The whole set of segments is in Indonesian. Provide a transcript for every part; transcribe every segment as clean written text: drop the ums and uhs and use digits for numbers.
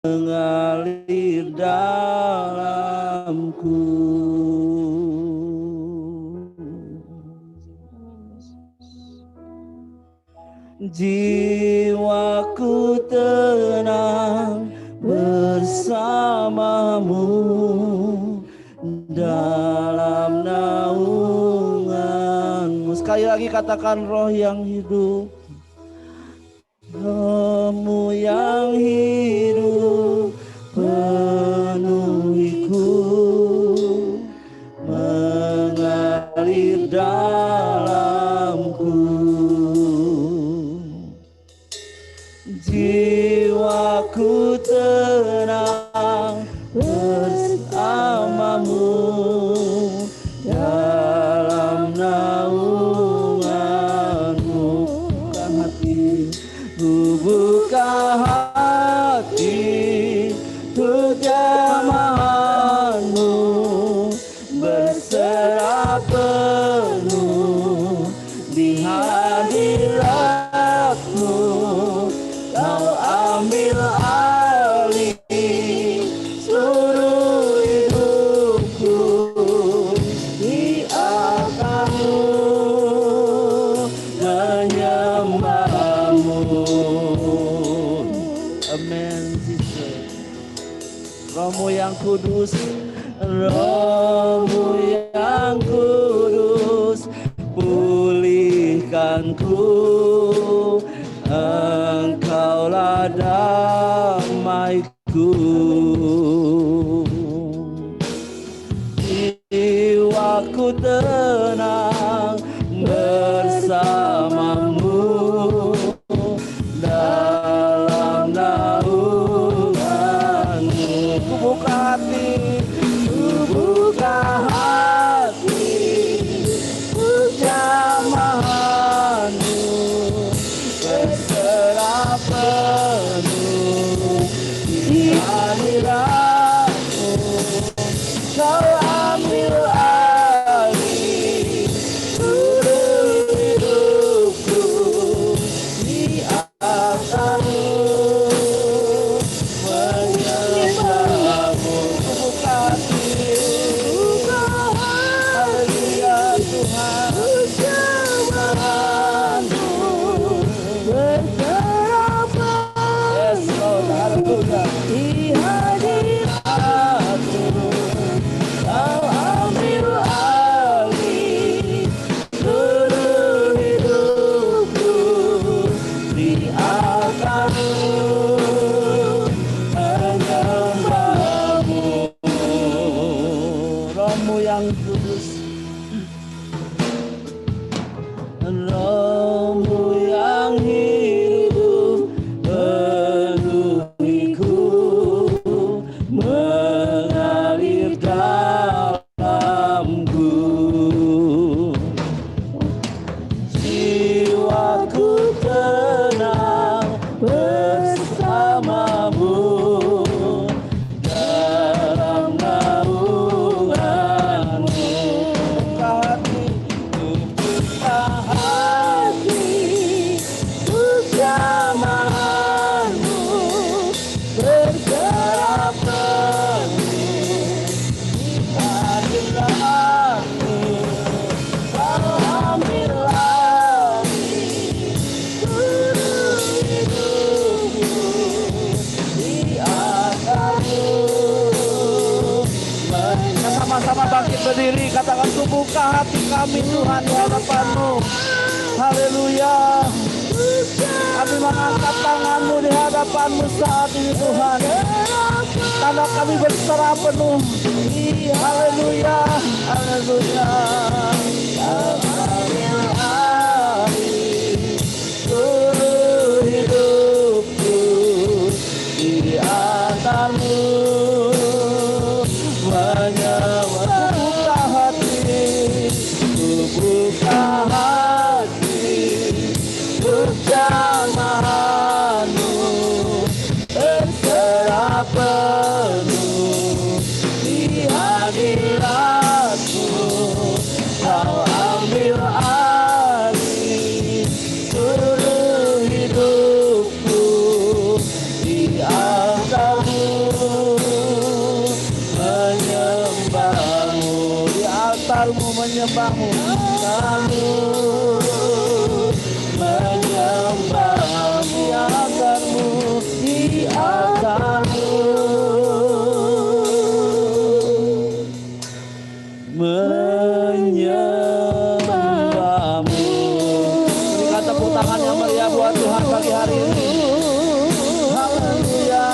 mengalir dalamku. Jiwaku tenang bersamamu dalam naunganmu. Sekali lagi katakan, roh yang hidup, rohmu yang hidup penuhiku, mengalir dalamku. Jiwaku tenang bersamamu dalam naunganmu. Buka hati untuk jamahanmu, berserah penuh di hadiratmu. Kau ambil alih seluruh hidupku, di akanmu menyembahmu. Amen. Rohmu yang kudus, rohmu yang kudus, pulihkanku. Engkaulah damaiku. Jiwaku tenang bersamamu dalam naunganmu. Ku buka hati, untuk jamahanmu, berserah penuh di hadiratmu. Kau ambil alih seluruh hidupku, di atasmu menyembahmu. Buka hati, haleluya Tuhan, jamahanmu berserah penuh. Yes Lord, haleluya. Di hadiratmu Kau ambil alih seluruh hidupku, di atasmu menyembahmu. Rohmu yang kudus, rohmu yang hidup penuhiku, mengalir dalamku. Jiwaku tenang bersamamu dalam naunganmu. Buka hati, untuk jamahanmu, berserah penuh di hadiratmu. Kau ambil alih seluruh hidupku, di atasmu. Kita sama-sama bangkit berdiri, katakan, ku buka hati kami Tuhan di hadapan-Mu. Haleluya. Kami mengangkat tangan-Mu di hadapan-Mu saat ini Tuhan. Karena kami berserah penuh. Haleluya. Haleluya. Ambil alih seluruh hidupku, di atas-Mu menyembah. Buka hati, buka hati untuk jamahanmu, berserah penuh di hadiratmu. Kau ambil alih seluruh hidupku, di atasmu menyembahmu, kami menyembahmu, di atasmu, menyembahmu. Berikan tepuk tangan yang meriah buat Tuhan pagi hari ini. Haleluya.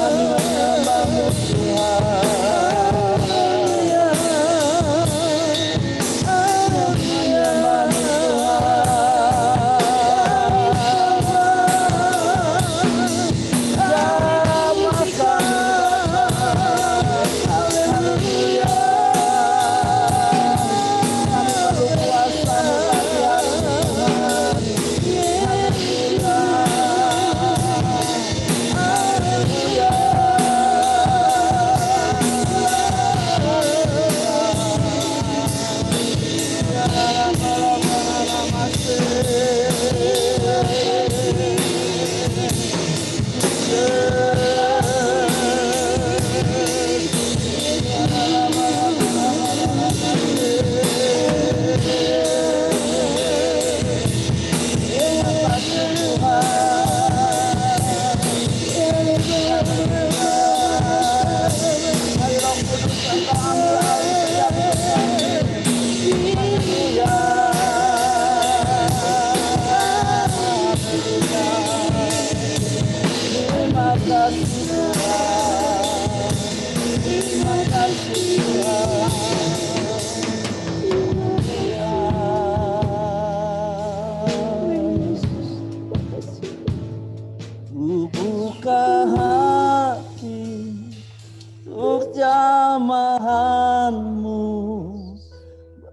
Kami menyembahmu Tuhan.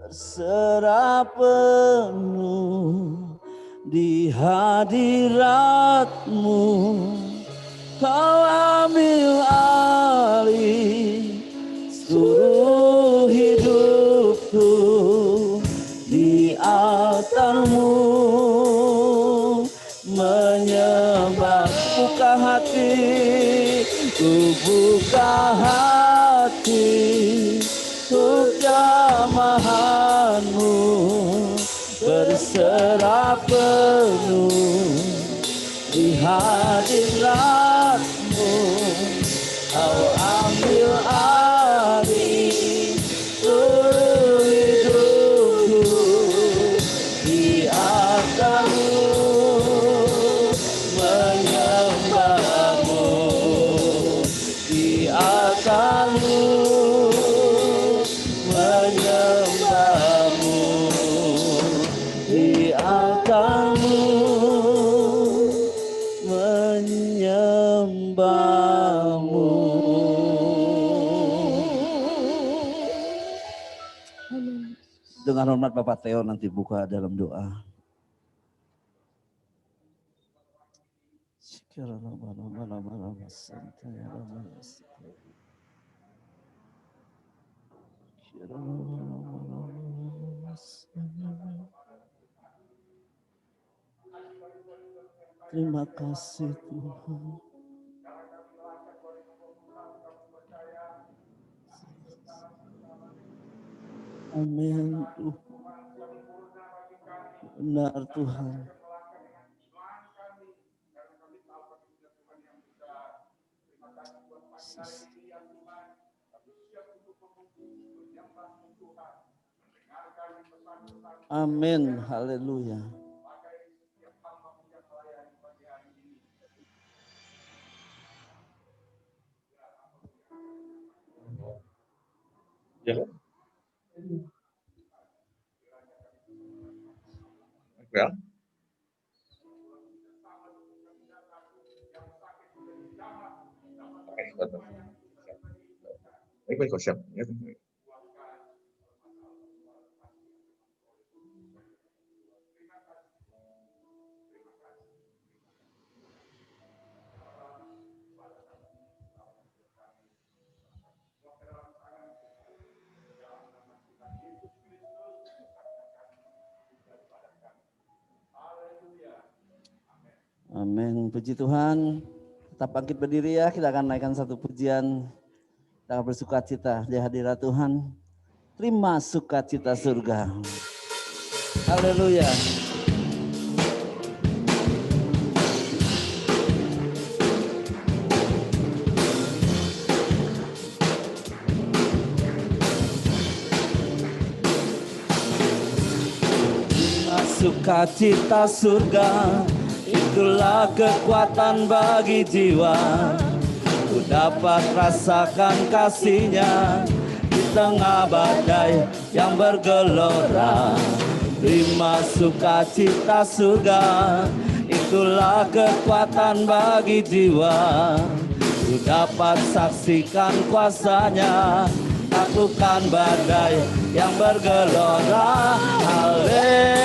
Berserah penuh di hadirat-Mu, Kau ambil alih seluruh hidupku di altar-Mu, menyembah. Buka hati, ku buka hati untuk jamahan-Mu, berserah penuh di hadirat-Mu, Kau ambil alih seluruh hidupku di altar-Mu, menyembah-Mu di altar-Mu, menyembah-Mu di altar-Mu, menyembah-Mu. Dengan hormat Bapak Theo nanti buka dalam doa. Terima kasih Tuhan. Amin. Benar Tuhan. Amin. Haleluya. Ya. Ya. Baik, kau siap. Ya. Amin. Puji Tuhan. Tetap bangkit berdiri ya, kita akan naikkan satu pujian. Kita akan bersukacita di hadirat Tuhan. Terima sukacita surga. Haleluya. Terima sukacita surga, itulah kekuatan bagi jiwa. Ku dapat rasakan kasih-Nya di tengah badai yang bergelora. Terima sukacita surga, itulah kekuatan bagi jiwa. Ku dapat saksikan kuasa-Nya, taklukkan badai yang bergelora. Haleluya,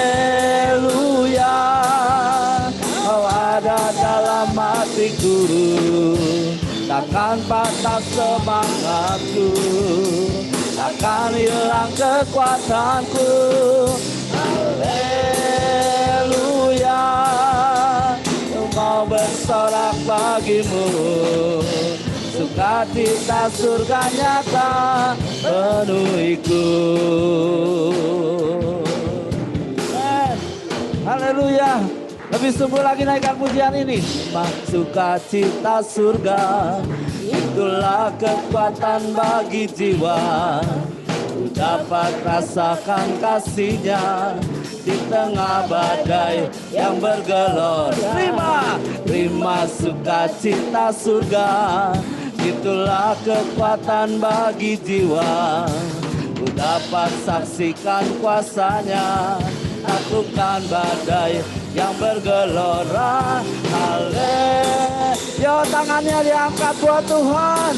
Kau ada dalam hatiku, takkan patah semangatku, takkan hilang kekuatanku. Haleluya, Ku mau bersorak bagimu, sukacita surga nyata penuhiku. Haleluya. Lebih sungguh lagi naikkan pujian ini. Sukacita surga, itulah kekuatan bagi jiwa. Ku dapat rasakan kasih-Nya di tengah badai yang bergelora. Terima sukacita surga, itulah kekuatan bagi jiwa. Ku dapat saksikan kuasa-Nya, taklukkan badai yang bergelora. Haleluya, tangannya diangkat buat Tuhan.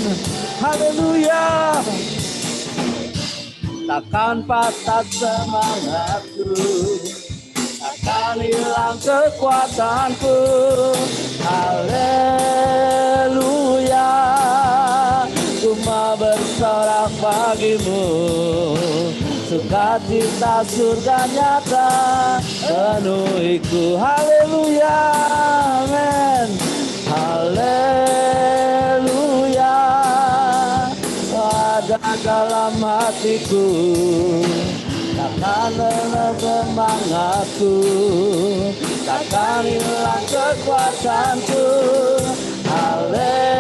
Haleluya. Takkan patah semangatku, takkan hilang kekuatanku. Haleluya, Ku mau bersorak bagimu, sukacita surga nyata penuhiku. Haleluya, amin. Haleluya, ada dalam hatiku, takkan lelah semangatku, takkan hilang kekuatanku. Haleluya,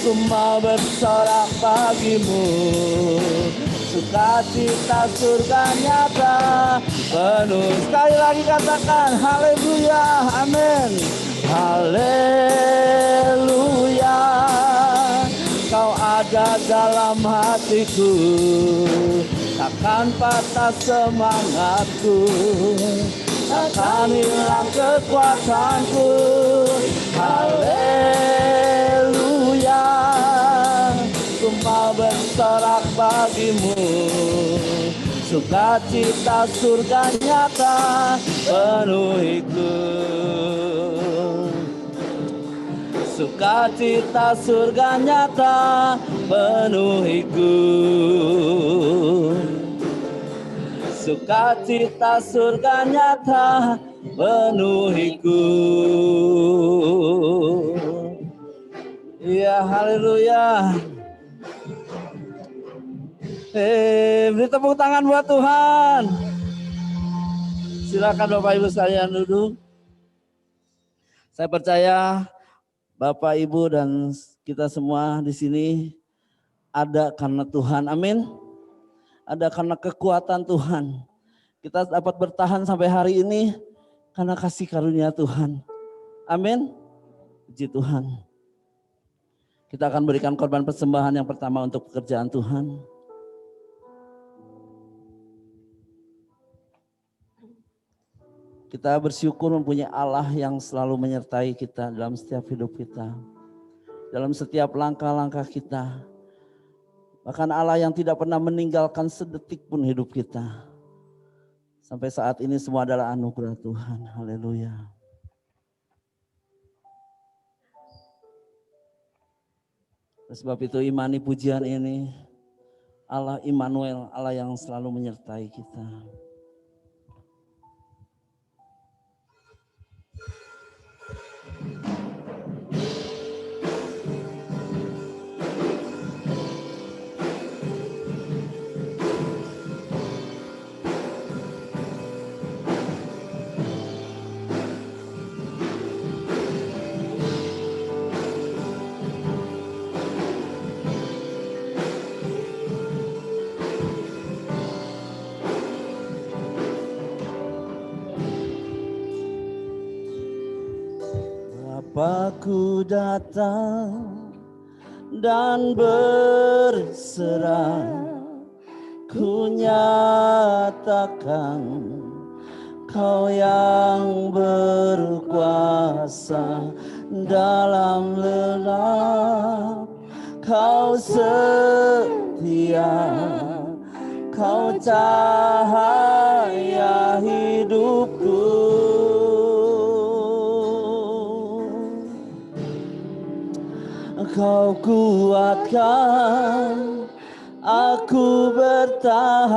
Ku mau bersorak bagimu, sukacita surga nyata penuh. Sekali lagi katakan haleluya, amin. Haleluya, Kau ada dalam hatiku, takkan patah semangatku, takkan hilang kekuatanku. Haleluya, Ku mau bersorak bagimu, sukacita surga nyata penuhiku. Sukacita surga nyata penuhiku, sukacita surga nyata penuhiku. Ya, haleluya. Beri tepuk tangan buat Tuhan. Silakan Bapak Ibu sekalian duduk. Saya percaya Bapak Ibu dan kita semua di sini ada karena Tuhan. Amin. Ada karena kekuatan Tuhan. Kita dapat bertahan sampai hari ini karena kasih karunia Tuhan. Amin. Puji Tuhan. Kita akan berikan korban persembahan yang pertama untuk pekerjaan Tuhan. Kita bersyukur mempunyai Allah yang selalu menyertai kita dalam setiap hidup kita. Dalam setiap langkah-langkah kita. Bahkan Allah yang tidak pernah meninggalkan sedetik pun hidup kita. Sampai saat ini semua adalah anugerah Tuhan. Haleluya. Sebab itu imani pujian ini. Allah Immanuel, Allah yang selalu menyertai kita. Bapakku datang dan berserah, ku nyatakan Kau yang berkuasa dalam lelah, Kau setia, Kau cahaya hidupku. Kau kuatkan aku bertahan,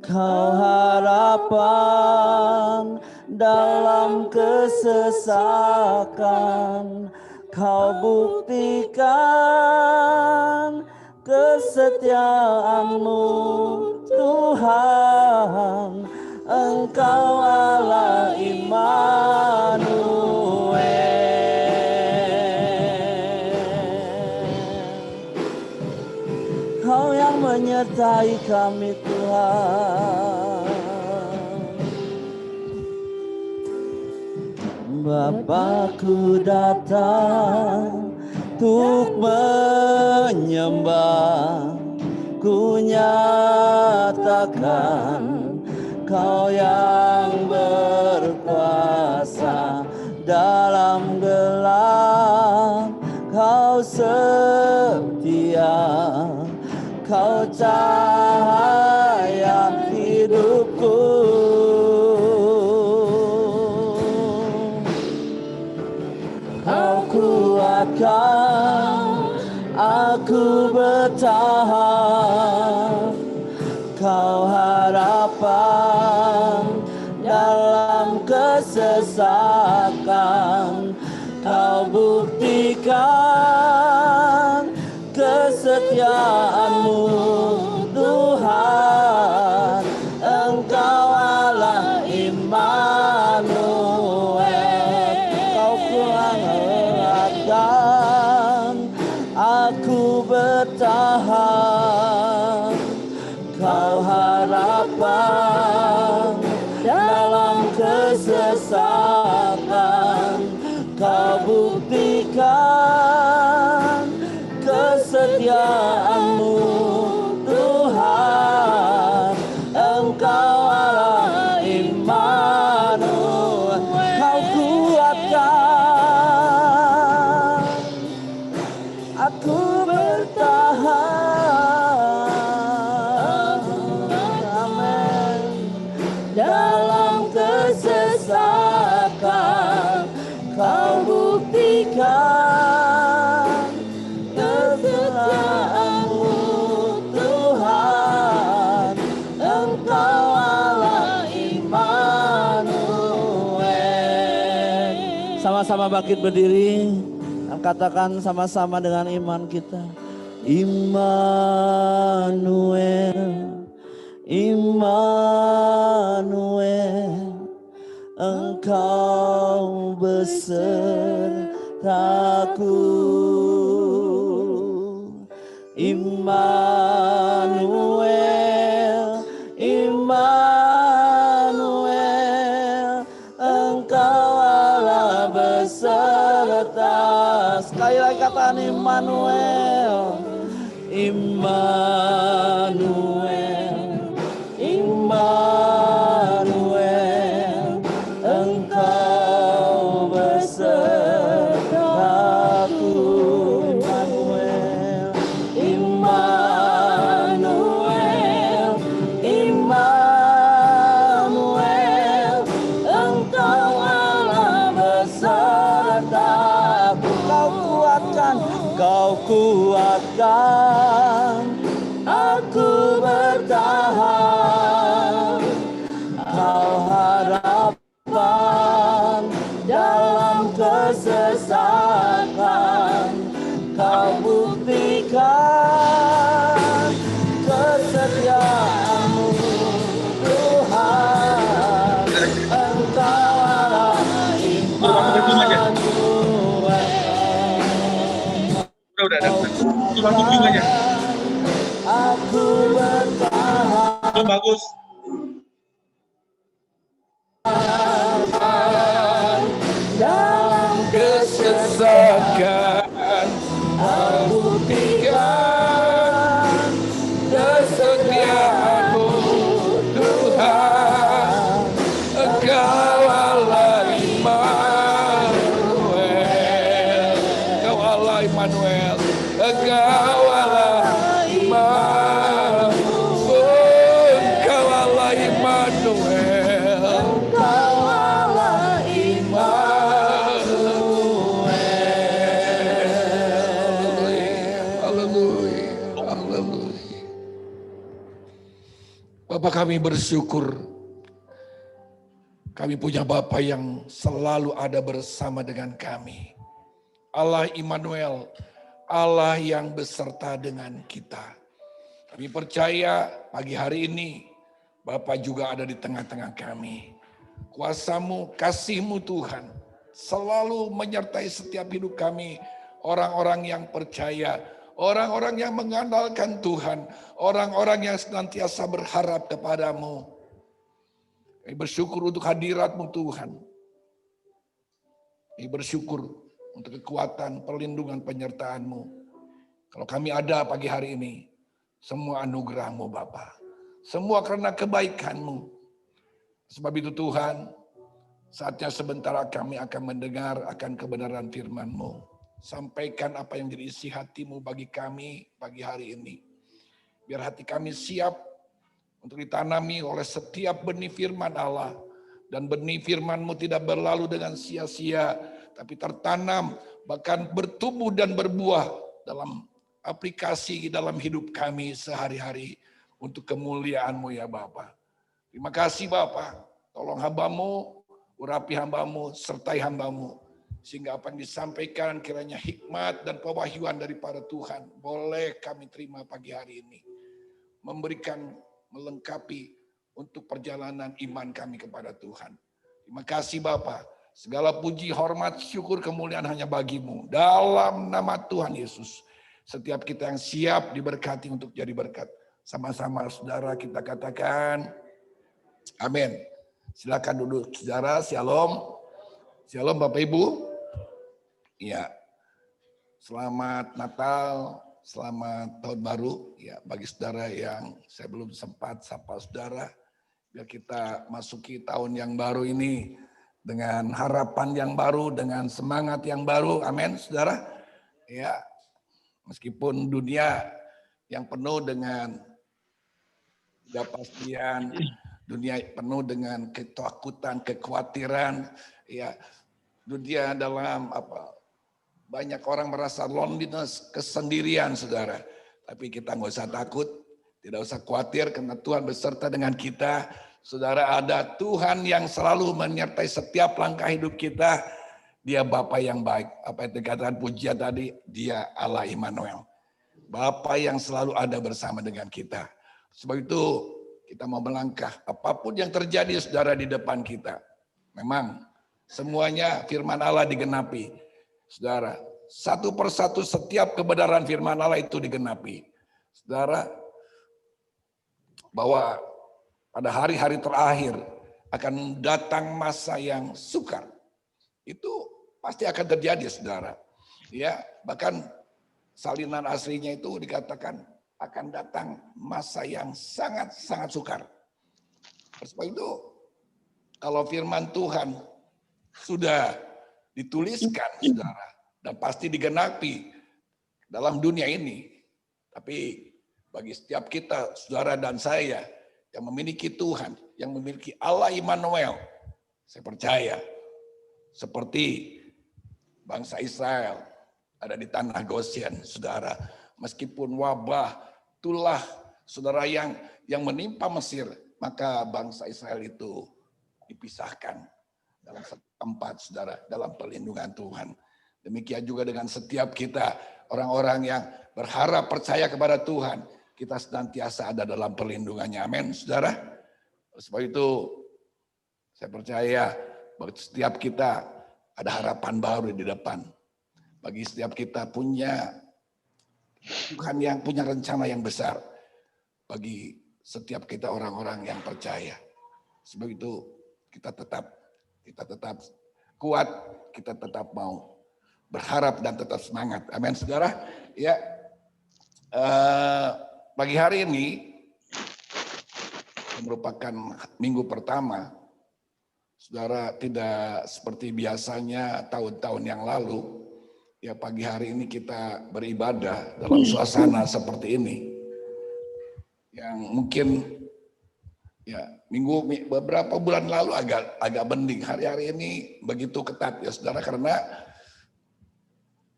Kau harapan dalam kesesakan, Kau buktikan kesetiaan-Mu Tuhan, Engkau Allah Immanuel. Kau yang menyertai kami Tuhan. Bapakku datang untuk menyembah, ku nyatakan Kau yang berkuasa dalam gelap, Kau setia, Kau cahaya hidupku. Kau kuatkan aku bertahan, Kau harapan dalam kesesakan, Kau buktikan kesetiaan-Mu Tuhan, Engkau Allah Immanuel. Kau kuatkan aku bertahan, Kau harapan dalam kesesakan, Kau buktikan kesetiaan-Mu Tuhan, Engkau Allah Immanuel. Kau kuatkan aku bertahan, amin, dalam kesesakan, Kau buktikan kesetiaan-Mu Tuhan, Engkau Allah Immanuel. Sama-sama bangkit berdiri dan katakan sama-sama dengan iman kita, Immanuel, Immanuel, Engkau besertaku. Immanuel, Immanuel, Engkau Allah beserta. Sekali lagi katakan Immanuel, Immanuel, Immanuel, Engkau besertaku. Immanuel, Immanuel, Engkau Allah besertaku. Kau kuatkan aku bertahan, Kau harapan dalam kesesakan, Kau buktikan kesetiaan-Mu Tuhan, Engkau Allah Immanuel. Udah ada. Bagus aja. Aku bertahan. Bagus. Dan Engkau Allah Immanuel. Haleluya. Haleluya. Bapak, kami bersyukur. Kami punya Bapa yang selalu ada bersama dengan kami. Allah Immanuel, Allah yang beserta dengan kita. Kami percaya pagi hari ini Bapa juga ada di tengah-tengah kami. Kuasa-Mu, kasih-Mu Tuhan selalu menyertai setiap hidup kami. Orang-orang yang percaya, orang-orang yang mengandalkan Tuhan, orang-orang yang senantiasa berharap kepadamu. Kami bersyukur untuk hadirat-Mu Tuhan. Kami bersyukur untuk kekuatan, perlindungan, penyertaan-Mu. Kalau kami ada pagi hari ini, semua anugerah-Mu Bapa. Semua karena kebaikan-Mu. Sebab itu Tuhan, saatnya sebentar kami akan mendengar akan kebenaran firman-Mu. Sampaikan apa yang jadi isi hati-Mu bagi kami pagi hari ini. Biar hati kami siap untuk ditanami oleh setiap benih firman Allah. Dan benih firman-Mu tidak berlalu dengan sia-sia, tapi tertanam, bahkan bertumbuh dan berbuah dalam aplikasi dalam hidup kami sehari-hari untuk kemuliaan-Mu ya Bapa. Terima kasih Bapa, tolong hamba-Mu, urapi hamba-Mu, sertai hamba-Mu. Sehingga apa yang disampaikan kiranya hikmat dan pewahyuan daripada Tuhan boleh kami terima pagi hari ini. Memberikan, melengkapi untuk perjalanan iman kami kepada Tuhan. Terima kasih Bapa. Segala puji, hormat, syukur, kemuliaan hanya bagi-Mu. Dalam nama Tuhan Yesus. Setiap kita yang siap diberkati untuk jadi berkat. Sama-sama saudara kita katakan amin. Silakan duduk saudara. Shalom. Shalom Bapak Ibu. Ya. Selamat Natal. Selamat tahun baru ya bagi saudara yang saya belum sempat sapa saudara, biar kita masuki tahun yang baru ini dengan harapan yang baru, dengan semangat yang baru. Amin saudara. Ya, meskipun dunia yang penuh dengan ketidakpastian, dunia penuh dengan ketakutan, kekhawatiran, ya dunia dalam banyak orang merasa loneliness, kesendirian saudara. Tapi kita nggak usah takut, tidak usah khawatir karena Tuhan beserta dengan kita. Saudara, ada Tuhan yang selalu menyertai setiap langkah hidup kita. Dia Bapa yang baik. Apa yang dikatakan pujian tadi, Dia Allah Immanuel. Bapa yang selalu ada bersama dengan kita. Sebab itu kita mau melangkah apapun yang terjadi saudara di depan kita. Memang semuanya firman Allah digenapi. Saudara, satu persatu setiap kebenaran firman Allah itu digenapi. Saudara, bahwa pada hari-hari terakhir akan datang masa yang sukar. Itu pasti akan terjadi, saudara. Ya, bahkan salinan aslinya itu dikatakan akan datang masa yang sangat-sangat sukar. Sebab itu, kalau firman Tuhan sudah dituliskan, saudara, dan pasti digenapi dalam dunia ini. Tapi bagi setiap kita, saudara dan saya, yang memiliki Tuhan, yang memiliki Allah Immanuel, saya percaya, seperti bangsa Israel ada di tanah Goshen, saudara, meskipun wabah, itulah, saudara, yang menimpa Mesir, maka bangsa Israel itu dipisahkan dalam satu tempat, saudara, dalam perlindungan Tuhan. Demikian juga dengan setiap kita, orang-orang yang berharap percaya kepada Tuhan, kita senantiasa ada dalam perlindungannya. Amin, saudara. Sebab itu, saya percaya bagi setiap kita ada harapan baru di depan. Bagi setiap kita punya Tuhan yang punya rencana yang besar. Bagi setiap kita orang-orang yang percaya. Sebab itu, kita tetap kuat, kita tetap mau berharap dan tetap semangat. Amin, saudara. Ya, pagi hari ini merupakan minggu pertama, saudara, tidak seperti biasanya tahun-tahun yang lalu. Ya, pagi hari ini kita beribadah dalam suasana seperti ini, yang mungkin Ya, beberapa bulan lalu agak bening. Hari-hari ini begitu ketat ya saudara, karena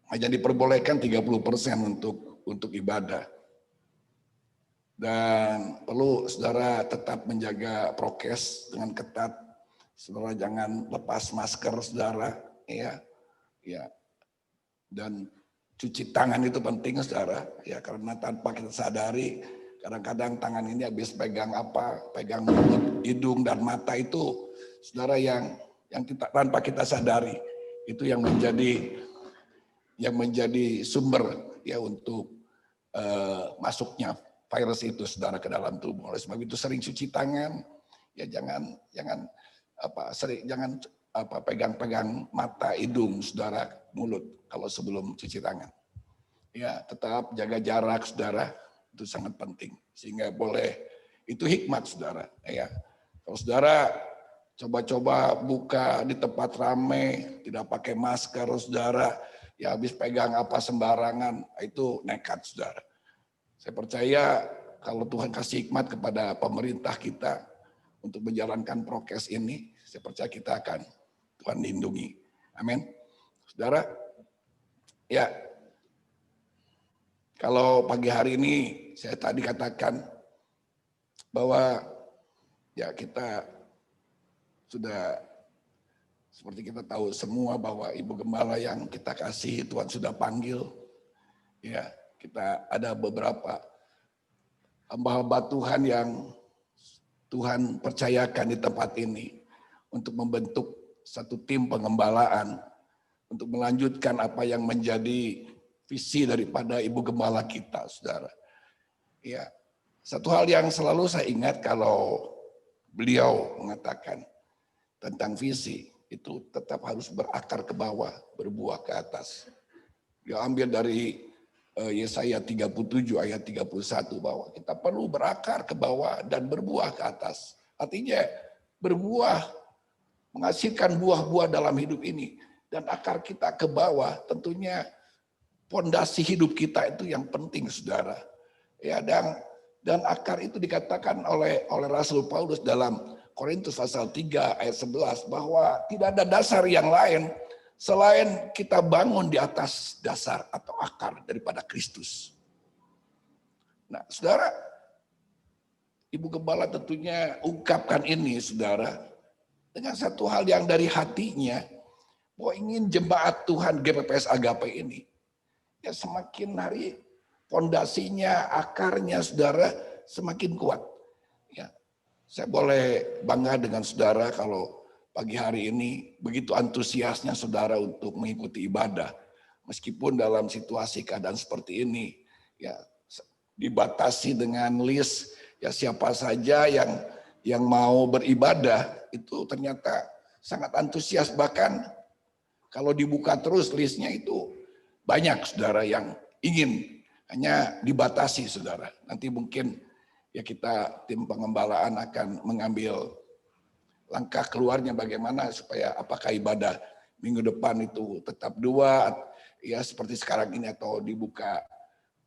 hanya diperbolehkan 30% untuk ibadah. Dan perlu saudara tetap menjaga prokes dengan ketat. Saudara jangan lepas masker saudara, ya. Ya. Dan cuci tangan itu penting saudara, ya, karena tanpa kita sadari kadang-kadang tangan ini habis pegang mulut, hidung dan mata itu saudara yang tanpa kita sadari itu yang menjadi sumber ya untuk masuknya virus itu saudara ke dalam tubuh. Oleh sebab itu sering cuci tangan, ya jangan pegang-pegang mata, hidung saudara, mulut kalau sebelum cuci tangan. Ya, tetap jaga jarak saudara, itu sangat penting. Sehingga itu hikmat saudara, ya. Kalau saudara coba-coba buka di tempat ramai, tidak pakai masker saudara, ya habis pegang apa sembarangan, itu nekat saudara. Saya percaya kalau Tuhan kasih hikmat kepada pemerintah kita untuk menjalankan prokes ini, saya percaya kita akan Tuhan lindungi. Amin. Saudara, ya kalau pagi hari ini saya tadi katakan bahwa ya kita sudah seperti kita tahu semua bahwa Ibu Gembala yang kita kasih Tuhan sudah panggil. Ya, kita ada beberapa hamba-hamba Tuhan yang Tuhan percayakan di tempat ini untuk membentuk satu tim pengembalaan untuk melanjutkan apa yang menjadi visi daripada Ibu Gembala kita, saudara. Ya, satu hal yang selalu saya ingat kalau beliau mengatakan tentang visi itu tetap harus berakar ke bawah, berbuah ke atas. Dia ambil dari Yesaya 37 ayat 31 bahwa kita perlu berakar ke bawah dan berbuah ke atas. Artinya berbuah, menghasilkan buah-buah dalam hidup ini. Dan akar kita ke bawah tentunya pondasi hidup kita itu yang penting saudara. Ya, dan akar itu dikatakan oleh Rasul Paulus dalam Korintus pasal 3 ayat 11 bahwa tidak ada dasar yang lain selain kita bangun di atas dasar atau akar daripada Kristus. Nah, saudara, Ibu Gembala tentunya ungkapkan ini, saudara, dengan satu hal yang dari hatinya, bahwa ingin jemaat Tuhan GPPS Agape ini, ya semakin hari fondasinya, akarnya, saudara, semakin kuat. Ya, saya boleh bangga dengan saudara kalau pagi hari ini begitu antusiasnya saudara untuk mengikuti ibadah. Meskipun dalam situasi keadaan seperti ini, ya dibatasi dengan list, ya siapa saja yang mau beribadah, itu ternyata sangat antusias. Bahkan kalau dibuka terus listnya itu banyak saudara yang ingin, hanya dibatasi saudara. Nanti mungkin ya kita tim pengembalaan akan mengambil langkah keluarnya bagaimana supaya apakah ibadah minggu depan itu tetap 2 ya seperti sekarang ini atau dibuka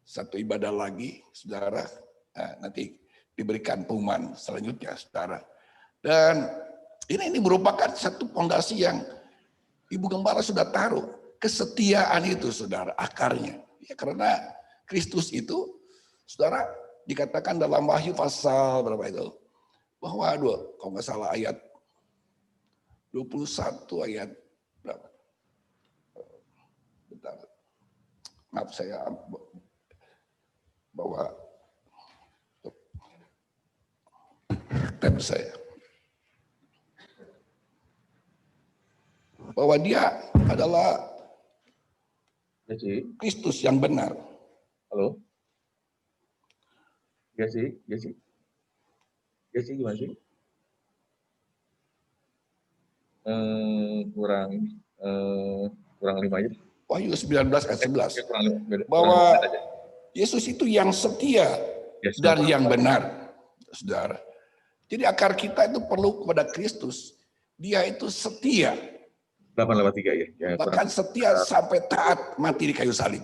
satu ibadah lagi saudara. Nah, nanti diberikan pengumuman selanjutnya saudara. Dan ini merupakan satu fondasi yang Ibu Gembala sudah taruh. Kesetiaan itu saudara, akarnya. Ya, karena Kristus itu, saudara, dikatakan dalam Wahyu pasal berapa itu? Bahwa kalau nggak salah ayat 21 ayat berapa? Bentar. Maaf saya bawa tab saya. Bahwa dia adalah Kristus yang benar. Halo? Jesse gimana sih? Kurang 5 aja. Wahyu 19 ayat 11. Bahwa Yesus itu yang setia dan yang benar. Saudara. Jadi akar kita itu perlu kepada Kristus. Dia itu setia. 883 ya. Bahkan setia sampai taat mati di kayu salib.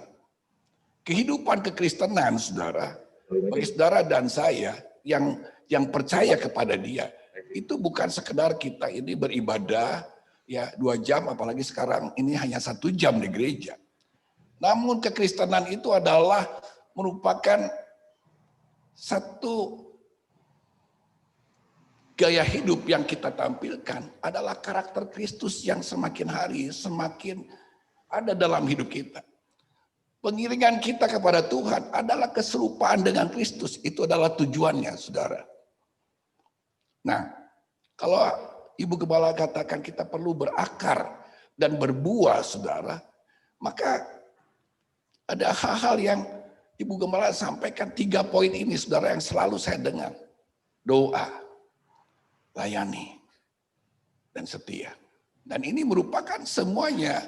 Kehidupan kekristenan saudara, bagi saudara dan saya yang yang percaya kepada Dia. Itu bukan sekedar kita ini beribadah ya 2 jam, apalagi sekarang ini hanya 1 jam di gereja. Namun kekristenan itu adalah merupakan satu gaya hidup yang kita tampilkan adalah karakter Kristus yang semakin hari semakin ada dalam hidup kita. Pengiringan kita kepada Tuhan adalah keserupaan dengan Kristus. Itu adalah tujuannya, saudara. Nah, kalau Ibu Gembala katakan kita perlu berakar dan berbuah, saudara, maka ada hal-hal yang Ibu Gembala sampaikan 3 poin ini, saudara, yang selalu saya dengar. Doa, layani, dan setia. Dan ini merupakan semuanya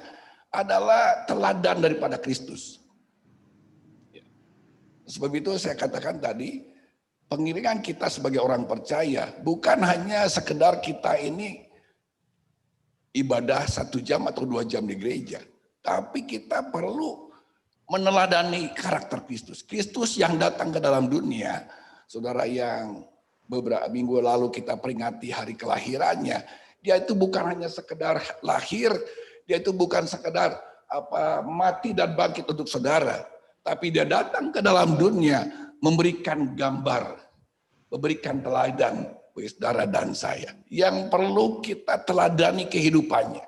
adalah teladan daripada Kristus. Sebab itu saya katakan tadi, pengiringan kita sebagai orang percaya bukan hanya sekedar kita ini ibadah 1 jam atau 2 jam di gereja. Tapi kita perlu meneladani karakter Kristus. Kristus yang datang ke dalam dunia, saudara, yang beberapa minggu lalu kita peringati hari kelahirannya. Dia itu bukan hanya sekedar lahir, dia itu bukan sekedar mati dan bangkit untuk saudara. Tapi dia datang ke dalam dunia memberikan gambar, memberikan teladan bagi saudara dan saya. Yang perlu kita teladani kehidupannya.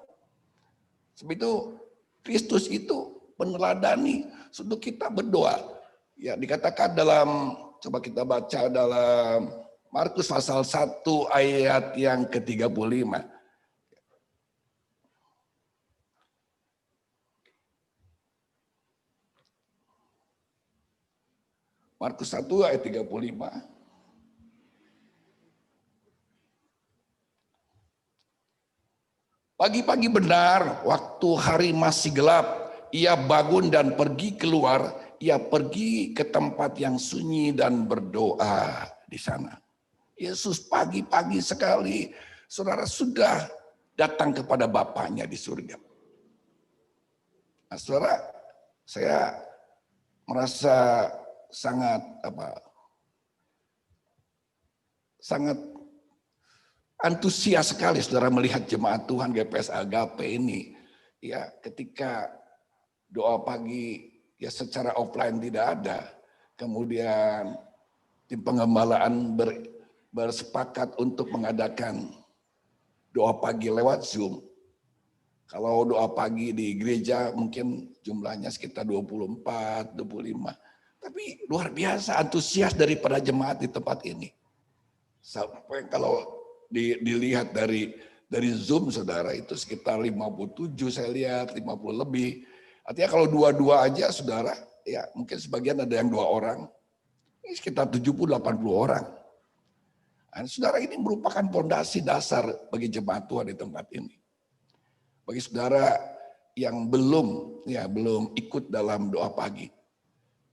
Sebab itu Kristus itu meneladani untuk kita berdoa. Ya, dikatakan dalam, coba kita baca dalam Markus pasal 1 ayat yang ke-35. Markus 1 ayat 35. Pagi-pagi benar, waktu hari masih gelap, ia bangun dan pergi keluar, ia pergi ke tempat yang sunyi dan berdoa di sana. Yesus pagi-pagi sekali, saudara, sudah datang kepada Bapaknya di surga. Nah, saudara, saya merasa sangat antusias sekali, saudara, melihat jemaat Tuhan GPS Agape ini. Ya, ketika doa pagi ya secara offline tidak ada, kemudian tim pengembalaan bersepakat untuk mengadakan doa pagi lewat Zoom. Kalau doa pagi di gereja mungkin jumlahnya sekitar 24, 25. Tapi luar biasa antusias daripada jemaat di tempat ini. Sampai kalau dilihat dari Zoom, saudara, itu sekitar 57 saya lihat, 50 lebih. Artinya kalau 2 aja, saudara, ya mungkin sebagian ada yang 2 orang. Ini sekitar 70-80 orang. Nah, saudara, ini merupakan fondasi dasar bagi jemaat Tuhan di tempat ini. Bagi saudara yang belum ikut dalam doa pagi,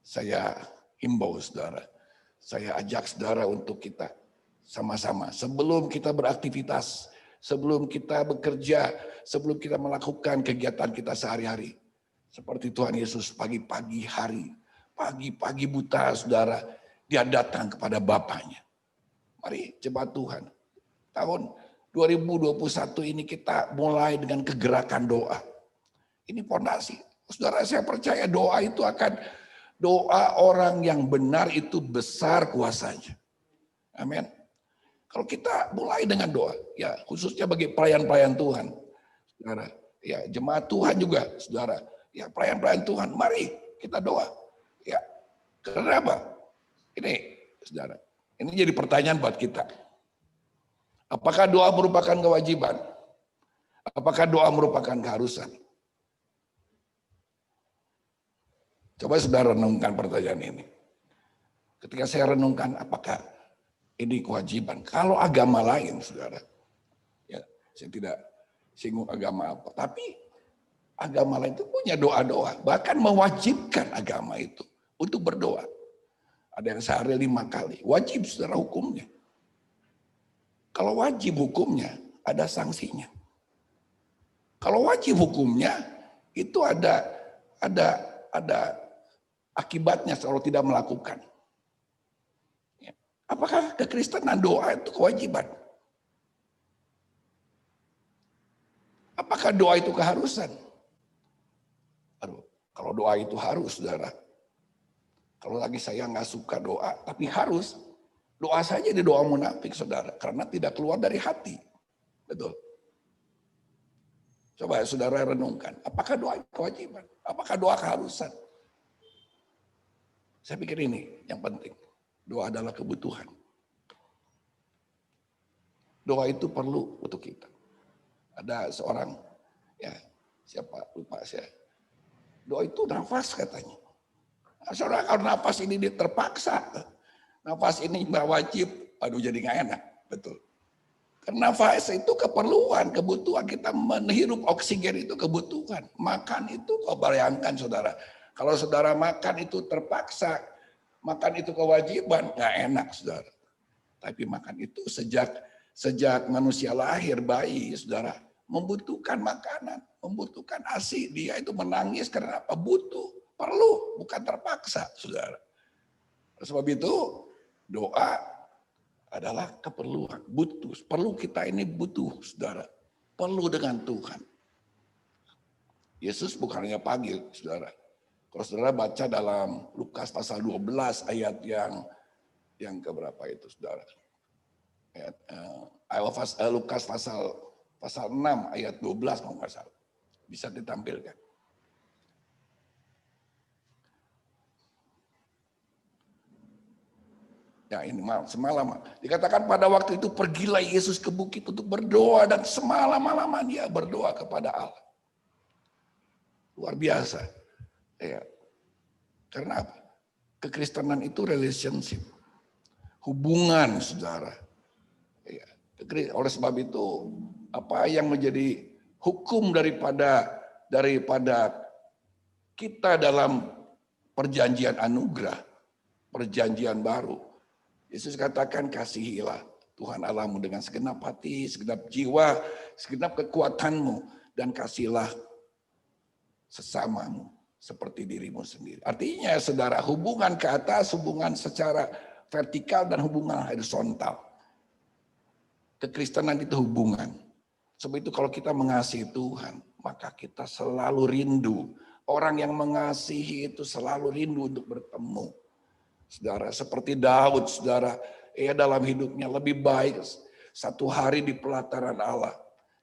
saya himbau saudara, saya ajak saudara untuk kita sama-sama sebelum kita beraktivitas, sebelum kita bekerja, sebelum kita melakukan kegiatan kita sehari-hari. Seperti Tuhan Yesus pagi-pagi hari, pagi-pagi buta, saudara, dia datang kepada Bapaknya. Mari jemaat Tuhan, tahun 2021 ini kita mulai dengan kegerakan doa. Ini fondasi. Saudara, saya percaya doa itu doa orang yang benar itu besar kuasanya. Amin. Kalau kita mulai dengan doa, ya khususnya bagi pelayan-pelayan Tuhan, saudara, ya jemaat Tuhan juga, saudara, ya pelayan-pelayan Tuhan, mari kita doa. Ya, kenapa? Ini, saudara, ini jadi pertanyaan buat kita. Apakah doa merupakan kewajiban? Apakah doa merupakan keharusan? Coba saudara renungkan pertanyaan ini. Ketika saya renungkan, apakah ini kewajiban? Kalau agama lain, saudara, ya saya tidak singgung agama apa, tapi agama lain itu punya doa-doa, bahkan mewajibkan agama itu untuk berdoa. Ada yang sehari 5 kali, wajib secara hukumnya. Kalau wajib hukumnya, ada sanksinya. Kalau wajib hukumnya, itu ada akibatnya kalau tidak melakukan. Ya. Apakah kekristenan doa itu kewajiban? Apakah doa itu keharusan? Aduh, kalau doa itu harus, saudara. Kalau lagi saya nggak suka doa, tapi harus. Doa saja di doa munafik, saudara. Karena tidak keluar dari hati. Betul. Coba saudara renungkan. Apakah doa itu kewajiban? Apakah doa keharusan? Saya pikir ini yang penting. Doa adalah kebutuhan. Doa itu perlu untuk kita. Ada seorang, ya siapa lupa saya. Doa itu nafas katanya. Nah, saudara, kalau nafas ini terpaksa, nafas ini nggak wajib, aduh jadi nggak enak, betul. Karena nafas itu keperluan, kebutuhan, kita menghirup oksigen itu kebutuhan. Makan itu kau bayangkan saudara, kalau saudara makan itu terpaksa, makan itu kewajiban, nggak enak saudara. Tapi makan itu sejak manusia lahir, bayi saudara, membutuhkan makanan, membutuhkan ASI. Dia itu menangis karena apa? Butuh, perlu, bukan terpaksa, saudara. Sebab itu doa adalah keperluan, butuh. Perlu kita ini butuh, saudara. Perlu dengan Tuhan. Yesus bukan hanya panggil, saudara. Kalau saudara baca dalam Lukas pasal 12 ayat yang keberapa itu, saudara? Lukas pasal 6 ayat 12 kalau nggak salah. Bisa ditampilkan. Ya ini semalam. Dikatakan pada waktu itu pergilah Yesus ke bukit untuk berdoa dan semalam-malaman dia berdoa kepada Allah. Luar biasa. Ya. Karena apa? Kekristenan itu relationship. Hubungan, saudara. Ya. Oleh sebab itu apa yang menjadi hukum daripada kita dalam perjanjian anugerah, perjanjian baru. Yesus katakan kasihilah Tuhan Allahmu dengan segenap hati, segenap jiwa, segenap kekuatanmu, dan kasihlah sesamamu seperti dirimu sendiri. Artinya saudara, hubungan ke atas, hubungan secara vertikal dan hubungan horizontal. Kekristenan itu hubungan. Sebab itu kalau kita mengasihi Tuhan, maka kita selalu rindu. Orang yang mengasihi itu selalu rindu untuk bertemu. Saudara, seperti Daud, saudara, dalam hidupnya lebih baik 1 hari di pelataran Allah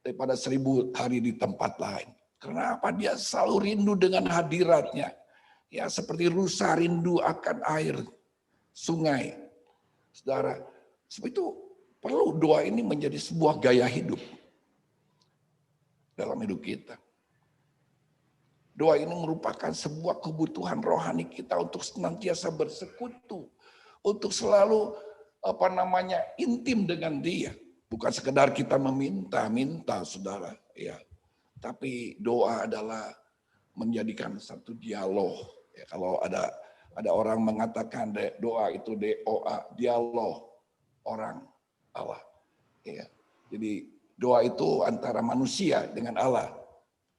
daripada 1000 hari di tempat lain. Kenapa? Dia selalu rindu dengan hadiratnya. Ya, seperti rusa rindu akan air sungai. Saudara, sebab itu perlu doa ini menjadi sebuah gaya hidup dalam hidup kita. Doa ini merupakan sebuah kebutuhan rohani kita untuk senantiasa bersekutu, untuk selalu intim dengan Dia. Bukan sekedar kita meminta, saudara, ya. Tapi doa adalah menjadikan satu dialog. Ya, kalau ada orang mengatakan doa itu DOA, dialog orang Allah. Ya. Jadi doa itu antara manusia dengan Allah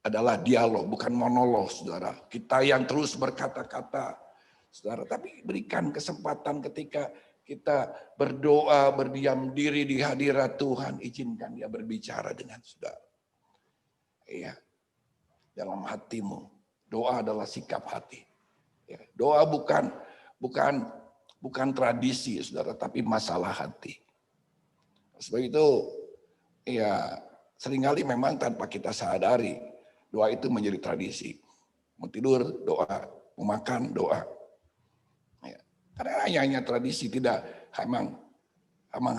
adalah dialog, bukan monolog, saudara. Kita yang terus berkata-kata, saudara. Tapi berikan kesempatan ketika kita berdoa, berdiam diri di hadirat Tuhan, izinkan Dia berbicara dengan saudara. Iya, dalam hatimu. Doa adalah sikap hati. Ya, doa bukan tradisi, saudara, tapi masalah hati. Sebab itu, ya seringkali memang tanpa kita sadari, doa itu menjadi tradisi. Mau tidur, doa. Mau makan, doa. Ya. Karena hanya tradisi, tidak emang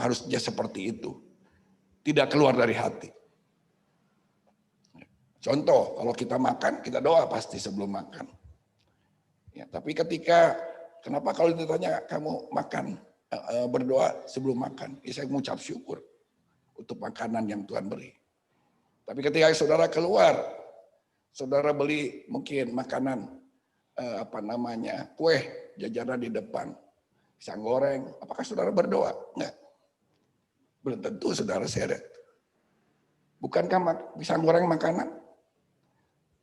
harusnya seperti itu. Tidak keluar dari hati. Contoh, kalau kita makan, kita doa pasti sebelum makan. Ya, tapi kenapa kalau ditanya kamu makan, berdoa sebelum makan? Ya, saya mengucap syukur untuk makanan yang Tuhan beri. Tapi ketika saudara keluar, saudara beli mungkin makanan, kue, jajanan di depan, pisang goreng, apakah saudara berdoa? Enggak. Belum tentu saudara seret. Bukankah pisang goreng makanan?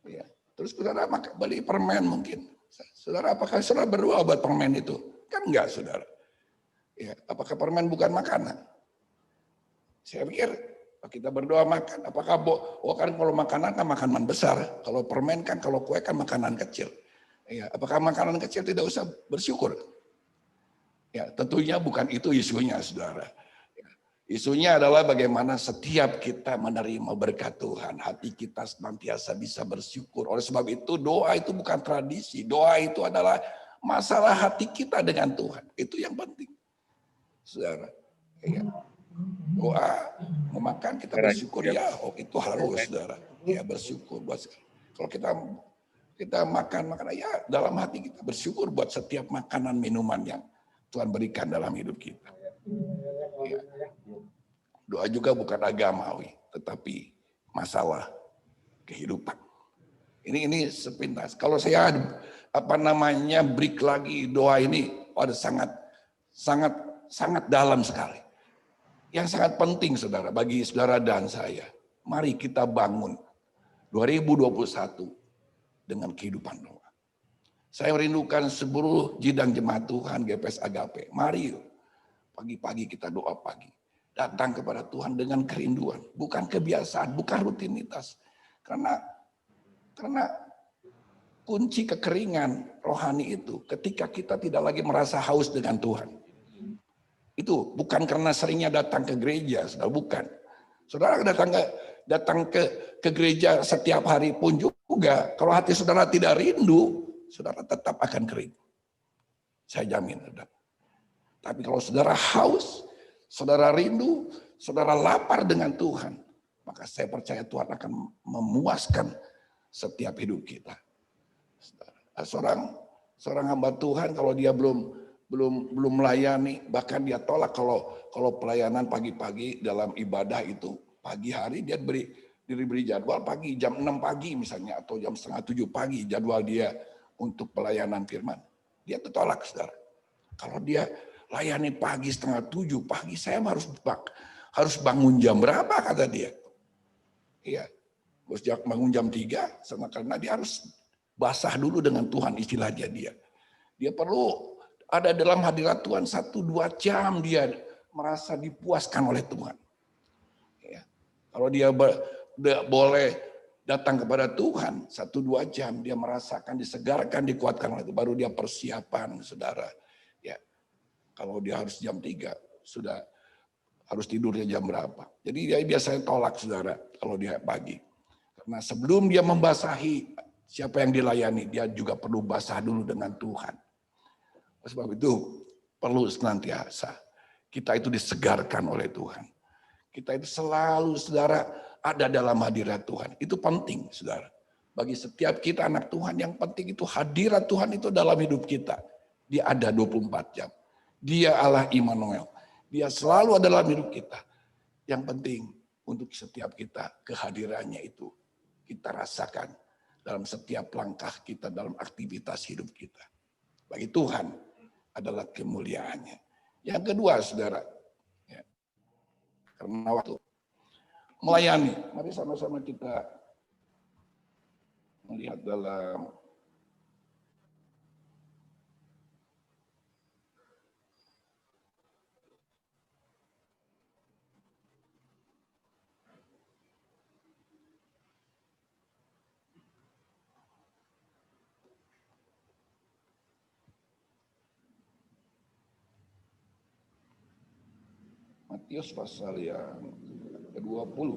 Ya. Terus saudara beli permen mungkin. Saudara, apakah saudara berdoa buat permen itu? Kan enggak, saudara. Ya, apakah permen bukan makanan? Saya pikir kita berdoa makan. Apakah kan kalau makanan kan makanan besar, kalau permen kan, kalau kue kan makanan kecil. Ya, apakah makanan kecil tidak usah bersyukur? Ya, tentunya bukan itu isunya, saudara. Isunya adalah bagaimana setiap kita menerima berkat Tuhan, hati kita senantiasa bisa bersyukur. Oleh sebab itu doa itu bukan tradisi, doa itu adalah masalah hati kita dengan Tuhan. Itu yang penting, saudara. Ya. Doa, mau makan kita bersyukur ya, itu harus, saudara. Ya bersyukur buat kalau kita makan ya dalam hati kita bersyukur buat setiap makanan minuman yang Tuhan berikan dalam hidup kita. Ya. Doa juga bukan agamawi, tetapi masalah kehidupan. Ini sepintas. Kalau saya break lagi doa ini, ada sangat dalam sekali. Yang sangat penting, saudara, bagi saudara dan saya. Mari kita bangun 2021 dengan kehidupan doa. Saya merindukan seluruh jidang jemaat Tuhan GPS Agape. Mari pagi-pagi kita doa pagi. Datang kepada Tuhan dengan kerinduan, bukan kebiasaan, bukan rutinitas. Karena kunci kekeringan rohani itu ketika kita tidak lagi merasa haus dengan Tuhan. Itu bukan karena seringnya datang ke gereja, saudara, bukan. Saudara datang ke gereja setiap hari pun juga, kalau hati saudara tidak rindu, saudara tetap akan kering. Saya jamin, saudara. Tapi kalau saudara haus, saudara rindu, saudara lapar dengan Tuhan, maka saya percaya Tuhan akan memuaskan setiap hidup kita. Seorang hamba Tuhan kalau dia belum melayani, bahkan dia tolak kalau pelayanan pagi-pagi dalam ibadah itu pagi hari dia diberi jadwal pagi jam 6 pagi misalnya atau jam setengah 7 pagi jadwal dia untuk pelayanan firman. Dia tertolak, saudara. Kalau dia layani pagi setengah 7 pagi, saya harus bangun jam berapa kata dia? Iya, harus bangun jam 3 karena dia harus basah dulu dengan Tuhan istilahnya dia. Dia perlu ada dalam hadirat Tuhan 1-2 jam dia merasa dipuaskan oleh Tuhan. Ya. Kalau dia boleh datang kepada Tuhan 1-2 jam, dia merasakan disegarkan, dikuatkan oleh itu, baru dia persiapan, saudara. Ya. Kalau dia harus jam 3, sudah harus tidurnya jam berapa. Jadi dia biasanya tolak, saudara, kalau dia pagi. Karena sebelum dia membasahi siapa yang dilayani, dia juga perlu basah dulu dengan Tuhan. Sebab itu perlu senantiasa kita itu disegarkan oleh Tuhan. Kita itu selalu, saudara, ada dalam hadirat Tuhan. Itu penting, saudara. Bagi setiap kita anak Tuhan, yang penting itu hadirat Tuhan itu dalam hidup kita. Dia ada 24 jam. Dia Allah Immanuel. Dia selalu ada dalam hidup kita. Yang penting untuk setiap kita, kehadirannya itu kita rasakan dalam setiap langkah kita, dalam aktivitas hidup kita. Bagi Tuhan adalah kemuliaannya. Yang kedua, saudara, ya, karena waktu melayani, mari sama-sama kita melihat dalam Matius pasal yang ke-20.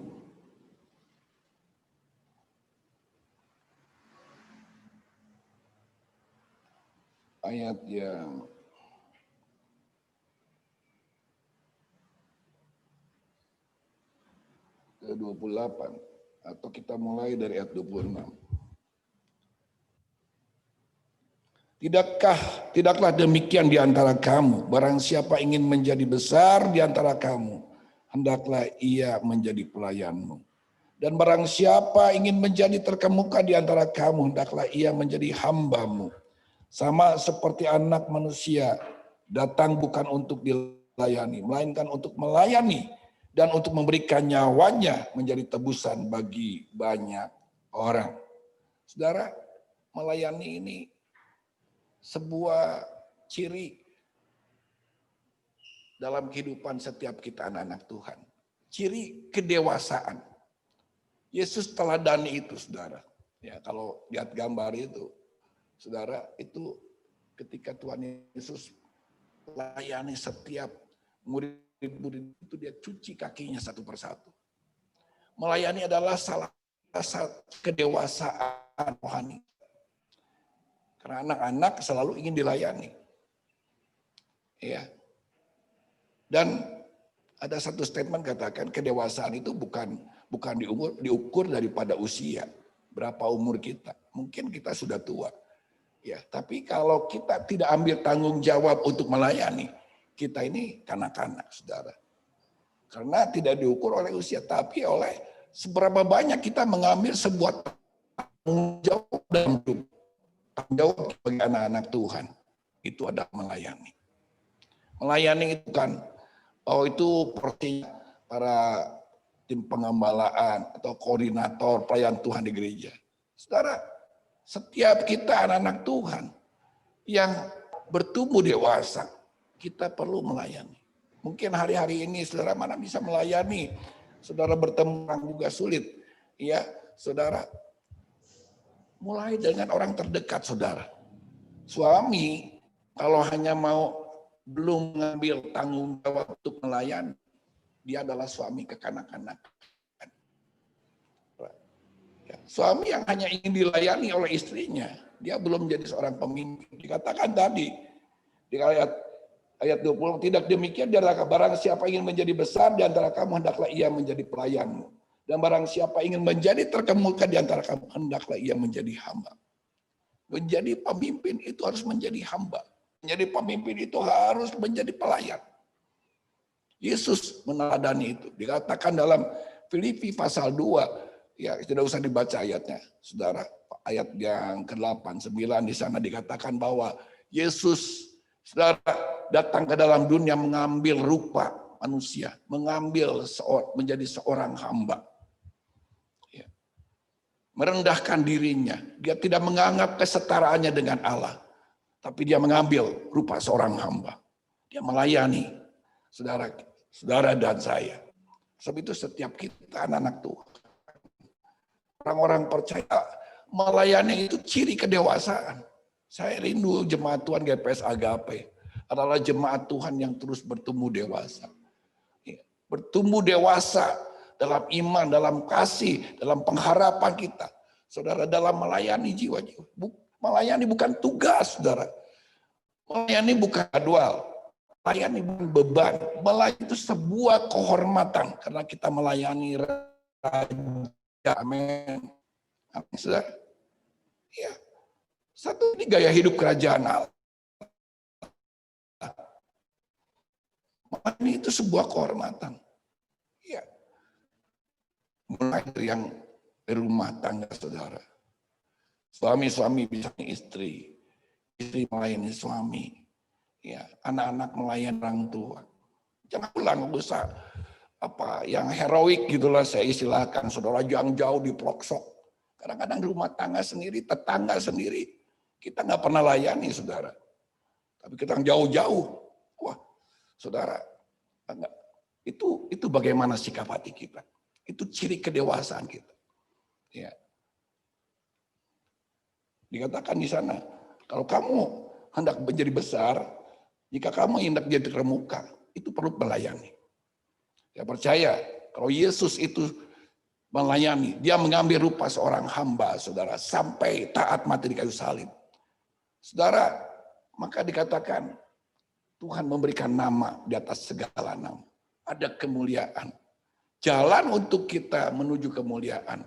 Ayat yang ke-28 atau kita mulai dari ayat 26. Tidaklah demikian di antara kamu. Barang siapa ingin menjadi besar di antara kamu, hendaklah ia menjadi pelayanmu. Dan barang siapa ingin menjadi terkemuka di antara kamu, hendaklah ia menjadi hambamu. Sama seperti anak manusia, datang bukan untuk dilayani, melainkan untuk melayani dan untuk memberikan nyawanya menjadi tebusan bagi banyak orang. Saudara, melayani ini sebuah ciri dalam kehidupan setiap kita anak-anak Tuhan. Ciri kedewasaan. Yesus teladani itu, saudara. Ya, kalau lihat gambar itu, saudara, itu ketika Tuhan Yesus layani setiap murid-murid itu, dia cuci kakinya satu persatu. Melayani adalah salah satu kedewasaan rohani. Karena anak-anak selalu ingin dilayani. Ya. Dan ada satu statement katakan kedewasaan itu bukan diukur daripada usia, berapa umur kita. Mungkin kita sudah tua. Ya, tapi kalau kita tidak ambil tanggung jawab untuk melayani, kita ini kanak-kanak, saudara. Karena tidak diukur oleh usia, tapi oleh seberapa banyak kita mengambil sebuah tanggung jawab dalam hidup. Tanggung jawab bagi anak-anak Tuhan, itu adalah melayani. Melayani itu kan, itu porsi para tim pengembalaan atau koordinator pelayan Tuhan di gereja. Saudara, setiap kita anak-anak Tuhan yang bertumbuh dewasa, kita perlu melayani. Mungkin hari-hari ini saudara mana bisa melayani, saudara bertemu orang juga sulit. Ya, saudara, mulai dengan orang terdekat saudara. Suami kalau hanya mau belum mengambil tanggung jawab untuk melayani, dia adalah suami kekanak-kanakan. Ya, suami yang hanya ingin dilayani oleh istrinya, dia belum menjadi seorang pemimpin. Dikatakan tadi di ayat 20, tidak demikian, barang siapa ingin menjadi besar di antara kamu, hendaklah ia menjadi pelayanmu. Dan barang siapa ingin menjadi terkemuka di antara kamu, hendaklah ia menjadi hamba. Menjadi pemimpin itu harus menjadi hamba. Menjadi pemimpin itu harus menjadi pelayan. Yesus meneladani itu. Dikatakan dalam Filipi pasal 2, ya tidak usah dibaca ayatnya, saudara. Ayat yang ke-8, 9 di sana dikatakan bahwa Yesus, saudara, datang ke dalam dunia mengambil rupa manusia, menjadi seorang hamba. Ya. Merendahkan dirinya. Dia tidak menganggap kesetaraannya dengan Allah. Tapi dia mengambil rupa seorang hamba. Dia melayani saudara dan saya. Sebab itu setiap kita anak-anak Tuhan, orang-orang percaya, melayani itu ciri kedewasaan. Saya rindu jemaat Tuhan GPS Agape adalah jemaat Tuhan yang terus bertumbuh dewasa. Bertumbuh dewasa dalam iman, dalam kasih, dalam pengharapan kita. Saudara, dalam melayani jiwa-jiwa. Melayani bukan tugas, saudara. Melayani bukan jadwal. Melayani bukan beban. Melayani itu sebuah kehormatan. Karena kita melayani Raja. Amin. Amin, saudara. Ya. Satu, ini gaya hidup kerajaan Allah. Melayani itu sebuah kehormatan. Ya. Mulai dari yang di rumah tangga, saudara. Suami bisa istri melayani suami, ya, anak-anak melayani orang tua. Jangan pulang usah yang heroik gitulah saya istilahkan, saudara, yang jauh di pelosok. Kadang-kadang rumah tangga sendiri, tetangga sendiri, kita nggak pernah layani, saudara. Tapi kita jauh-jauh, wah, saudara, itu bagaimana sikap hati kita? Itu ciri kedewasaan kita. Ya. Dikatakan di sana, kalau kamu hendak menjadi besar, jika kamu hendak jadi terkemuka, itu perlu melayani. Saya percaya kalau Yesus itu melayani, dia mengambil rupa seorang hamba, saudara, sampai taat mati di kayu salib. Saudara, maka dikatakan Tuhan memberikan nama di atas segala nama. Ada kemuliaan. Jalan untuk kita menuju kemuliaan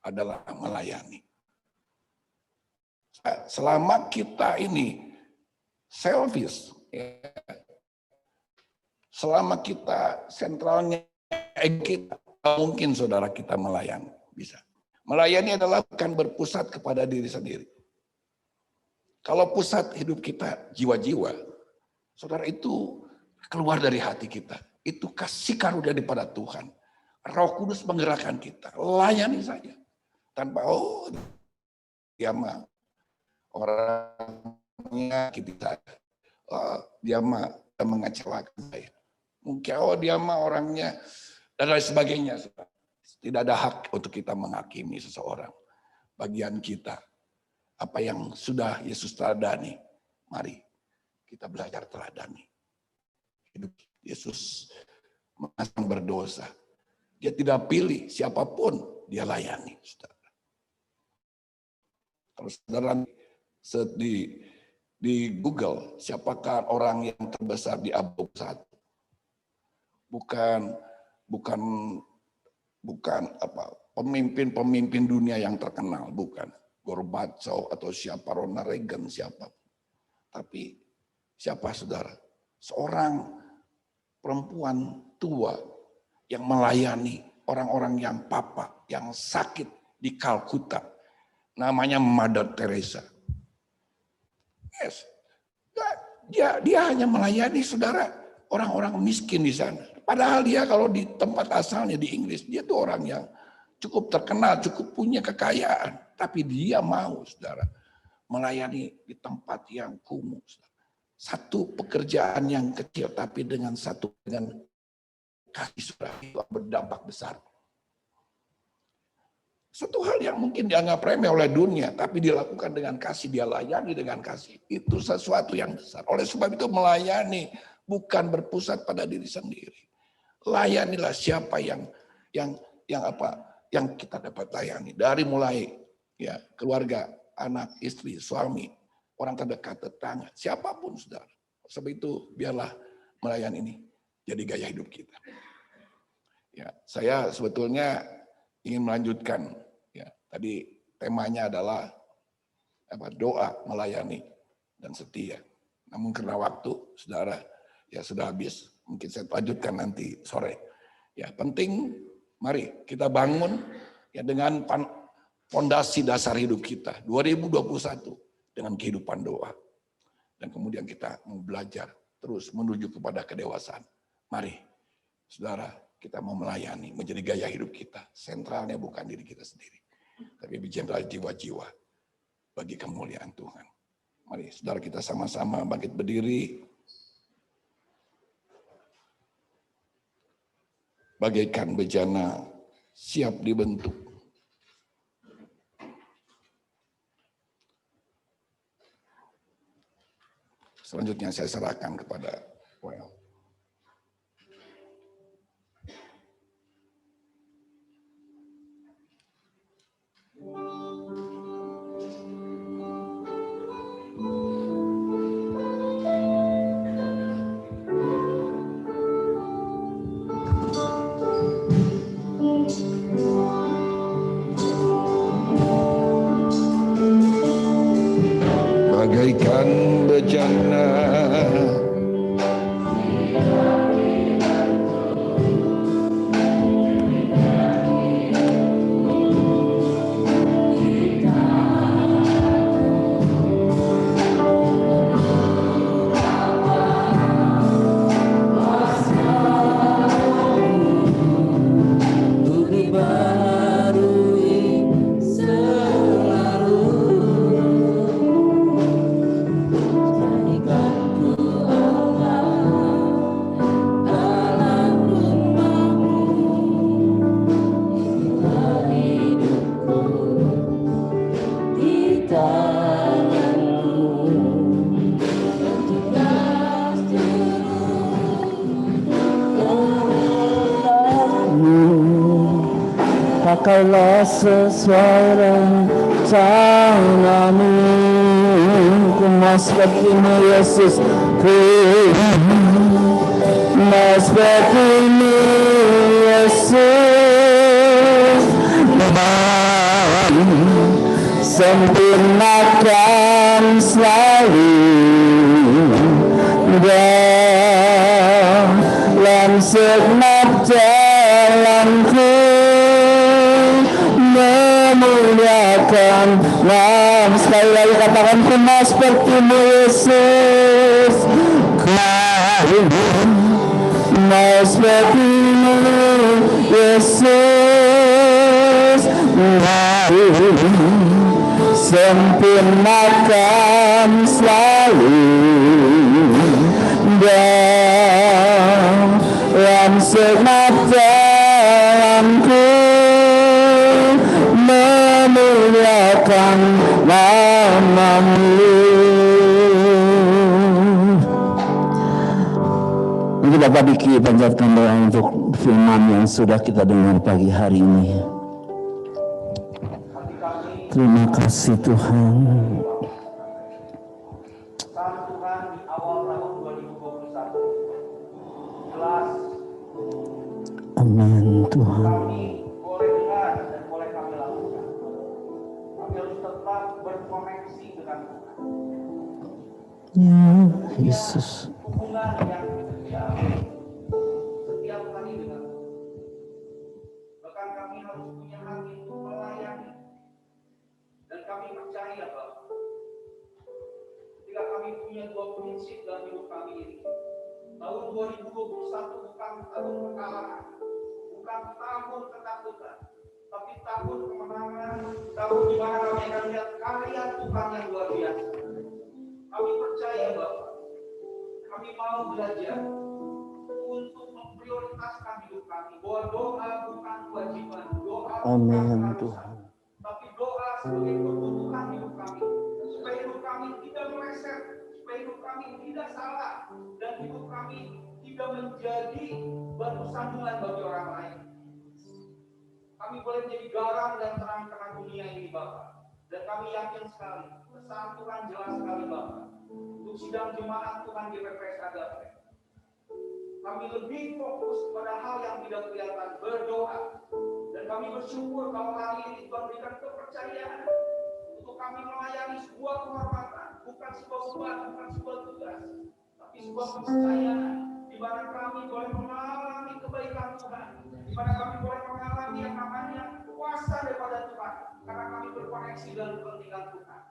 adalah melayani. Selama kita ini selfish, ya, selama kita sentralnya kita, mungkin saudara kita melayani, bisa. Melayani adalah bukan berpusat kepada diri sendiri. Kalau pusat hidup kita jiwa-jiwa, saudara, itu keluar dari hati kita. Itu kasih karunia daripada Tuhan. Roh Kudus menggerakkan kita, layani saja. Tanpa, dia mah orangnya kita, dia mah mengecewakan saya. Mungkin dia mah orangnya dan lain sebagainya. Tidak ada hak untuk kita menghakimi seseorang. Bagian kita, apa yang sudah Yesus teladani, mari kita belajar teladani. Hidup Yesus masang berdosa. Dia tidak pilih siapapun, dia layani. Saudara. Kalau saudara di Google, siapakah orang yang terbesar di abad 1? Bukan pemimpin dunia yang terkenal, bukan Gorbachev atau siapa, Ronald Reagan siapa. Tapi siapa saudara? Seorang perempuan tua yang melayani orang-orang yang papa, yang sakit di Kalkuta. Namanya Mother Teresa. Yes. Dia hanya melayani saudara orang-orang miskin di sana. Padahal dia kalau di tempat asalnya di Inggris, dia tuh orang yang cukup terkenal, cukup punya kekayaan. Tapi dia mau, saudara, melayani di tempat yang kumuh. Satu pekerjaan yang kecil, tapi dengan kasih saudara itu berdampak besar. Satu hal yang mungkin dianggap remeh oleh dunia, tapi dilakukan dengan kasih, dia layani dengan kasih. Itu sesuatu yang besar. Oleh sebab itu melayani bukan berpusat pada diri sendiri. Layanilah siapa yang kita dapat layani, dari mulai ya keluarga, anak, istri, suami, orang terdekat, tetangga, siapapun saudara. Sebab itu biarlah melayani ini jadi gaya hidup kita. Ya, saya sebetulnya ingin melanjutkan. Ya, tadi temanya adalah doa, melayani dan setia. Namun karena waktu, saudara, ya sudah habis. Mungkin saya lanjutkan nanti sore. Ya, penting mari kita bangun ya dengan fondasi dasar hidup kita 2021 dengan kehidupan doa. Dan kemudian kita mau belajar terus menuju kepada kedewasaan. Mari, saudara, kita mau melayani menjadi gaya hidup kita. Sentralnya bukan diri kita sendiri, tapi bicara jiwa-jiwa bagi kemuliaan Tuhan. Mari, saudara, kita sama-sama bangkit berdiri. Bagaikan bejana siap dibentuk. Selanjutnya saya serahkan kepada Well. Bagaikan bejana pakailah sesuai rencanamu, ku mau sepertimu Yesus, ku mau sepertimu Yesus, sempurnakan selalu dalam segenap jalanku, memuliakan nama. Sekali lagi katakan, ku mau sepertimu Yesus, ku mau sepertimu Yesus, sempurnakan selalu memuliakan nama-Mu. Mungkin Bapak Diki panjatkan doa untuk firman yang sudah kita dengar pagi hari ini. Terima kasih Tuhan. Tuhan di awal tahun 2021 jelas Amin Tuhan. kami boleh dengar dan boleh kami lakukan. Kami harus tetap berkoneksi dengan Tuhan. Ya Yesus. Hubungan yang setia setiap hari dengan Tuhan. Bahkan kami harus punya hati untuk melayani. Dan kami percaya bahwa ketika kami punya dua prinsip dalam hidup kami ini, tahun 2021 bukan tahun kekalahan, bukan tahun ketakutan, tapi tahun kemenangan, tahun di mana kami akan lihat karya Tuhan yang luar biasa. Kami percaya bahwa kami mau belajar untuk memprioritaskan hidup kami, bahwa doa bukan kewajiban, doa Amin bukan Tuhan. tapi doa sebagai kebutuhan hidup kami, supaya hidup kami tidak meleset, supaya hidup kami tidak salah, dan hidup kami tidak menjadi batu sandungan bagi orang lain. Kami boleh menjadi garam dan terang-terang dunia ini, Bapak. Dan kami yakin sekali, pesan Tuhan jelas sekali, Bapak. Untuk sidang jemaat Tuhan di PPS Agape, kami lebih fokus pada hal yang tidak kelihatan, berdoa. Dan kami bersyukur kalau hari ini Tuhan berikan kepercayaan untuk kami melayani sebuah kehormatan, bukan sebuah beban, bukan sebuah tugas, tapi sebuah kepercayaan di mana kami boleh mengalami kebaikan Tuhan, di mana kami boleh mengalami yang namanya kuasa daripada Tuhan, karena kami berkoneksi dengan kepentingan Tuhan.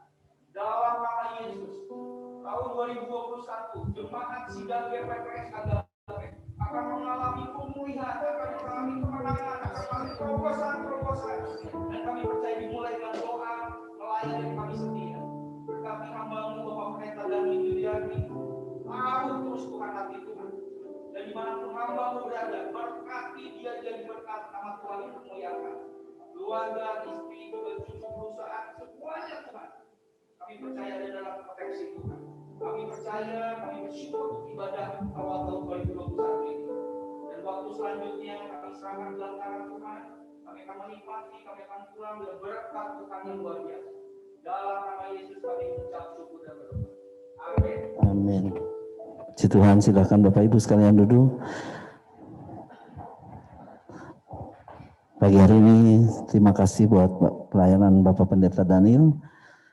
Dalam nama Yesus, tahun 2021, jemaat sidang GPPS Agape akan mengalami pemulihan, akan mengalami kemenangan, akan mengalami terobosan-terobosan. Dan kami percaya dimulai dengan doa, melayani kami setia. Berkati hamba-Mu Bapak Pendeta Daniel Yuliani, tahu terus Tuhan hati Tuhan. Dan dimanapun hamba-Mu berada, berkati dia jadi berkat, nama Tuhan dimuliakan. Keluarga, istri, cucu, perusahaan, semuanya Tuhan. Kami percaya di dalam proteksi Tuhan. Kami percaya, kami bersyukur untuk ibadah awal tahun 2021 ini. Dan waktu selanjutnya kami serahkan dalam tangan Tuhan. Kami akan menikmati, kami akan pulang dengan berkat Tuhan yang luar biasa. Dalam nama Yesus kami mengucap syukur dan berdoa. Amin. Amin. Puji Tuhan, silakan Bapak Ibu sekalian duduk. Pagi hari ini terima kasih buat pelayanan Bapak Pendeta Daniel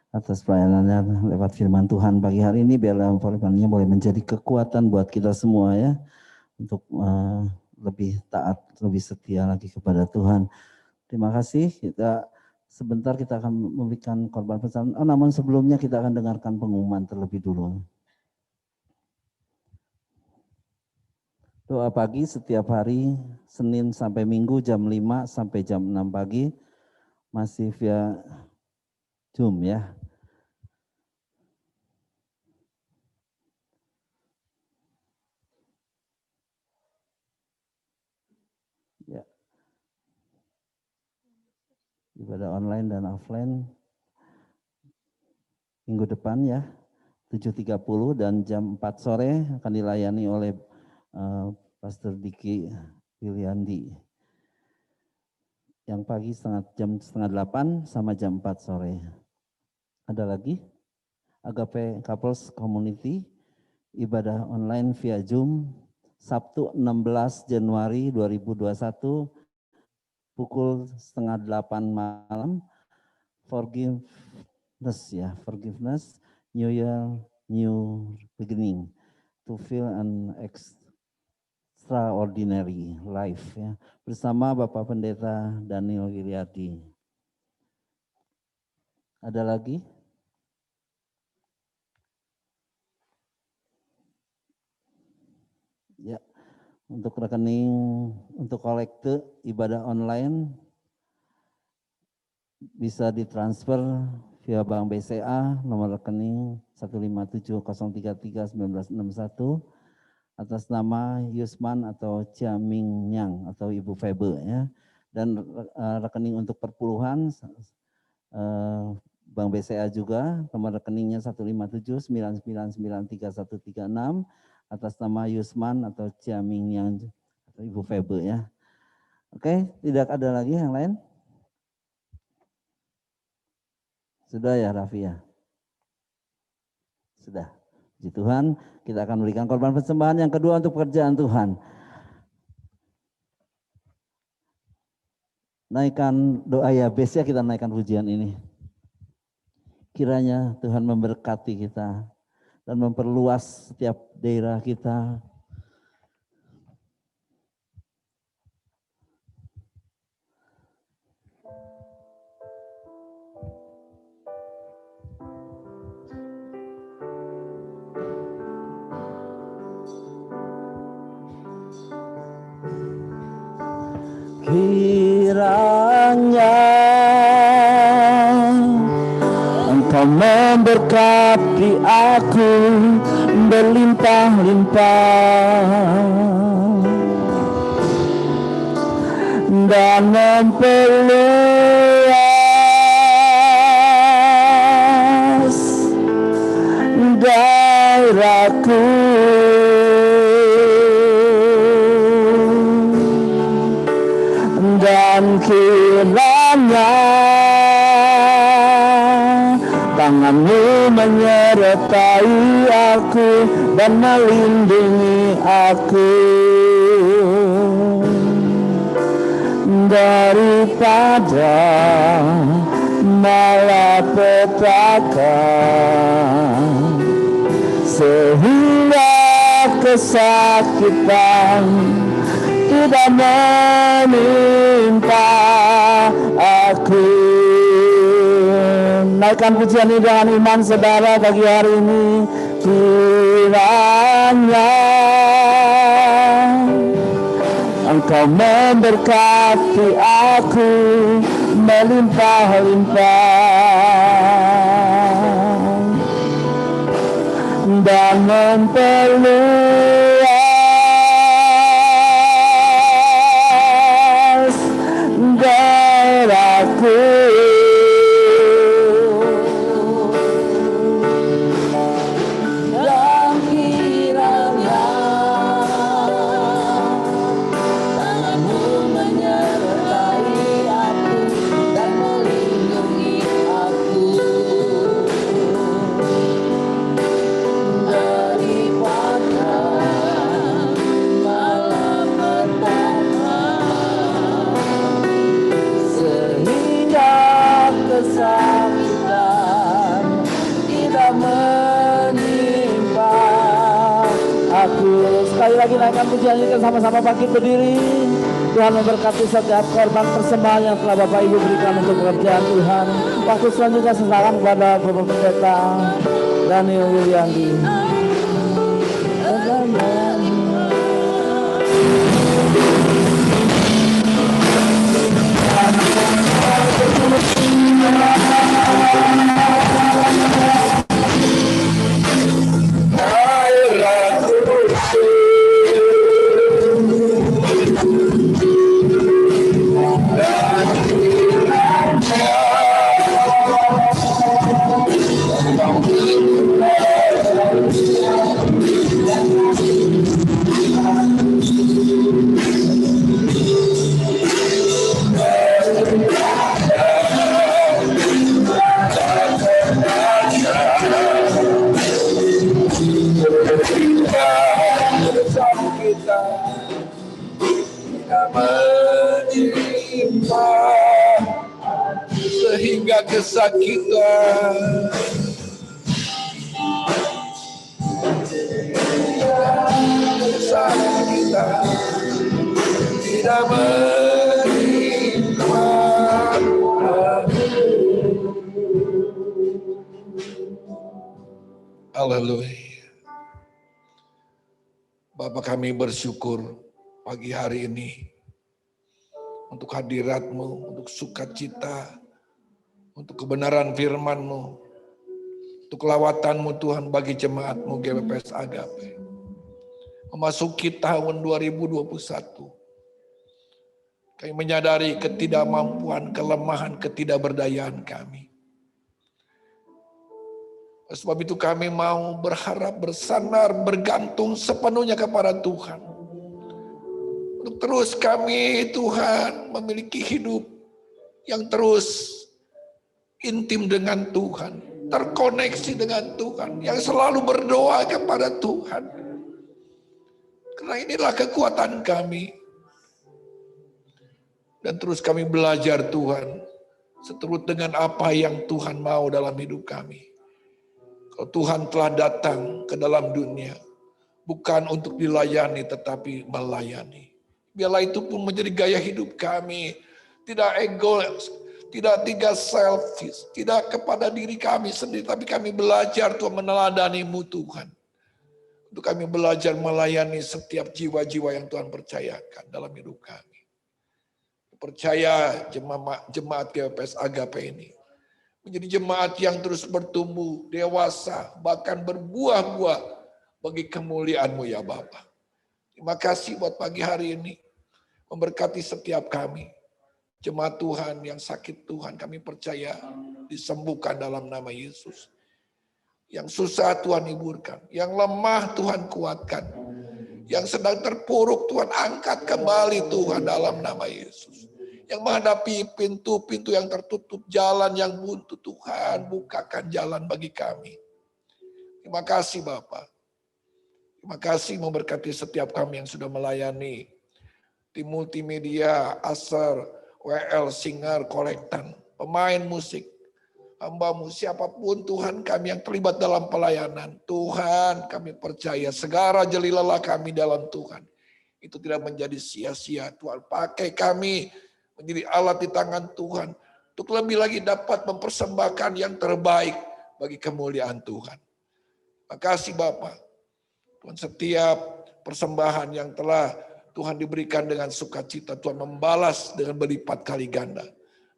atas pelayanannya lewat firman Tuhan pagi hari ini. Biarlah firman-Nya boleh menjadi kekuatan buat kita semua ya, untuk lebih taat, lebih setia lagi kepada Tuhan. Terima kasih. Sebentar kita akan memberikan korban pesan. Namun sebelumnya kita akan dengarkan pengumuman terlebih dulu. Doa pagi setiap hari, Senin sampai Minggu jam 5 sampai jam 6 pagi, masih via Zoom ya. Ya. Ibadah online dan offline minggu depan ya, 7.30 dan jam 4 sore akan dilayani oleh Pastor Diki Piliandi. Yang pagi jam setengah 8 sama jam 4 sore. Ada lagi? Agape Couples Community, ibadah online via Zoom, Sabtu 16 Januari 2021, pukul setengah 8 malam. Forgiveness, New Year, New Beginning, to feel an extraordinary life ya, bersama Bapak Pendeta Daniel Wiliadi. Ada lagi? Ya, untuk rekening untuk kolekte ibadah online bisa ditransfer via Bank BCA, nomor rekening 157033961 atas nama Yusman atau Ciaming Nyang atau Ibu Febe ya. Dan rekening untuk perpuluhan Bank BCA juga, nomor rekeningnya 15799933136 atas nama Yusman atau Ciaming yang atau Ibu Febe ya. Oke, tidak ada lagi yang lain? Sudah ya Raffi ya? Sudah. Puji Tuhan, kita akan berikan korban persembahan yang kedua untuk pekerjaan Tuhan. Naikkan doa ya, base ya kita naikkan pujian ini. Kiranya Tuhan memberkati kita dan memperluas setiap daerah kita. Kiranya Engkau memberkati aku berlimpah-limpah dan memperluas daerahku. Dan kiranya tangan-Mu menyertai aku dan melindungi aku daripada malapetaka, sehingga kesakitan tidak menimpa aku. Naikkan pujian ini dengan iman saudara pagi hari ini. Kiranya Engkau memberkati aku melimpah-limpah dan memperluas daerahku. Dan kiranya tangan-Mu menyertai aku dan melindungi aku daripada malapetaka, sehingga kesakitan tidak menimpa aku. Sekali lagi naikkan pujian ini sama-sama bangkit berdiri. Tuhan memberkati setiap korban persembahan yang telah Bapak Ibu berikan untuk pekerjaan Tuhan. Waktu selanjutnya silakan kepada Bapak Pendeta Daniel Yuliandi. Sehingga kesakitan tidak menimpa. Haleluya. Bapa, kami bersyukur pagi hari ini untuk hadirat-Mu, untuk sukacita, untuk kebenaran firman-Mu, untuk lawatan-Mu Tuhan bagi jemaat-Mu GBPS Agape. Memasuki tahun 2021, Kami menyadari ketidakmampuan, kelemahan, ketidakberdayaan kami. Sebab itu kami mau berharap, bersandar, bergantung sepenuhnya kepada Tuhan. Untuk terus kami, Tuhan, memiliki hidup yang terus intim dengan Tuhan, terkoneksi dengan Tuhan, yang selalu berdoa kepada Tuhan. Karena inilah kekuatan kami. Dan terus kami belajar Tuhan, seturut dengan apa yang Tuhan mau dalam hidup kami. Kalau Tuhan telah datang ke dalam dunia, bukan untuk dilayani tetapi melayani. Biarlah itu pun menjadi gaya hidup kami. Tidak egois, tidak selfish, tidak kepada diri kami sendiri, tapi kami belajar Tuhan meneladani-Mu Tuhan. Untuk kami belajar melayani setiap jiwa-jiwa yang Tuhan percayakan dalam hidup kami. Percaya jemaat GPS Agape ini menjadi jemaat yang terus bertumbuh, dewasa, bahkan berbuah-buah bagi kemuliaan-Mu ya Bapa. Terima kasih buat pagi hari ini, memberkati setiap kami. Jemaat Tuhan yang sakit Tuhan kami percaya disembuhkan dalam nama Yesus. Yang susah Tuhan hiburkan, yang lemah Tuhan kuatkan, yang sedang terpuruk Tuhan angkat kembali Tuhan dalam nama Yesus. Yang menghadapi pintu-pintu yang tertutup, jalan yang buntu, Tuhan bukakan jalan bagi kami. Terima kasih Bapak. Terima kasih memberkati setiap kami yang sudah melayani tim multimedia, Aser, WL, Singer, Kolektan, pemain musik, hamba-Mu siapapun Tuhan kami yang terlibat dalam pelayanan. Tuhan kami percaya segala jerih lelah kami dalam Tuhan. Itu tidak menjadi sia-sia. Tuhan pakai kami menjadi alat di tangan Tuhan. Untuk lebih lagi dapat mempersembahkan yang terbaik bagi kemuliaan Tuhan. Terima kasih Bapak. Tuhan setiap persembahan yang telah Tuhan diberikan dengan sukacita. Tuhan membalas dengan berlipat kali ganda.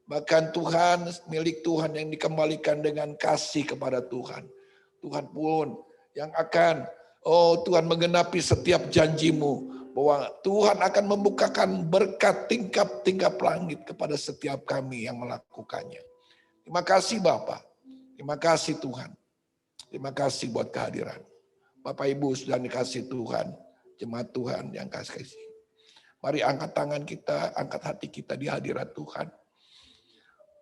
Bahkan Tuhan, milik Tuhan yang dikembalikan dengan kasih kepada Tuhan. Tuhan pun yang akan, Tuhan menggenapi setiap janji-Mu. Bahwa Tuhan akan membukakan berkat tingkap-tingkap langit kepada setiap kami yang melakukannya. Terima kasih Bapak. Terima kasih Tuhan. Terima kasih buat kehadiran. Bapak Ibu sudah dikasih Tuhan. Jemaat Tuhan yang kasih. Mari angkat tangan kita, angkat hati kita di hadirat Tuhan.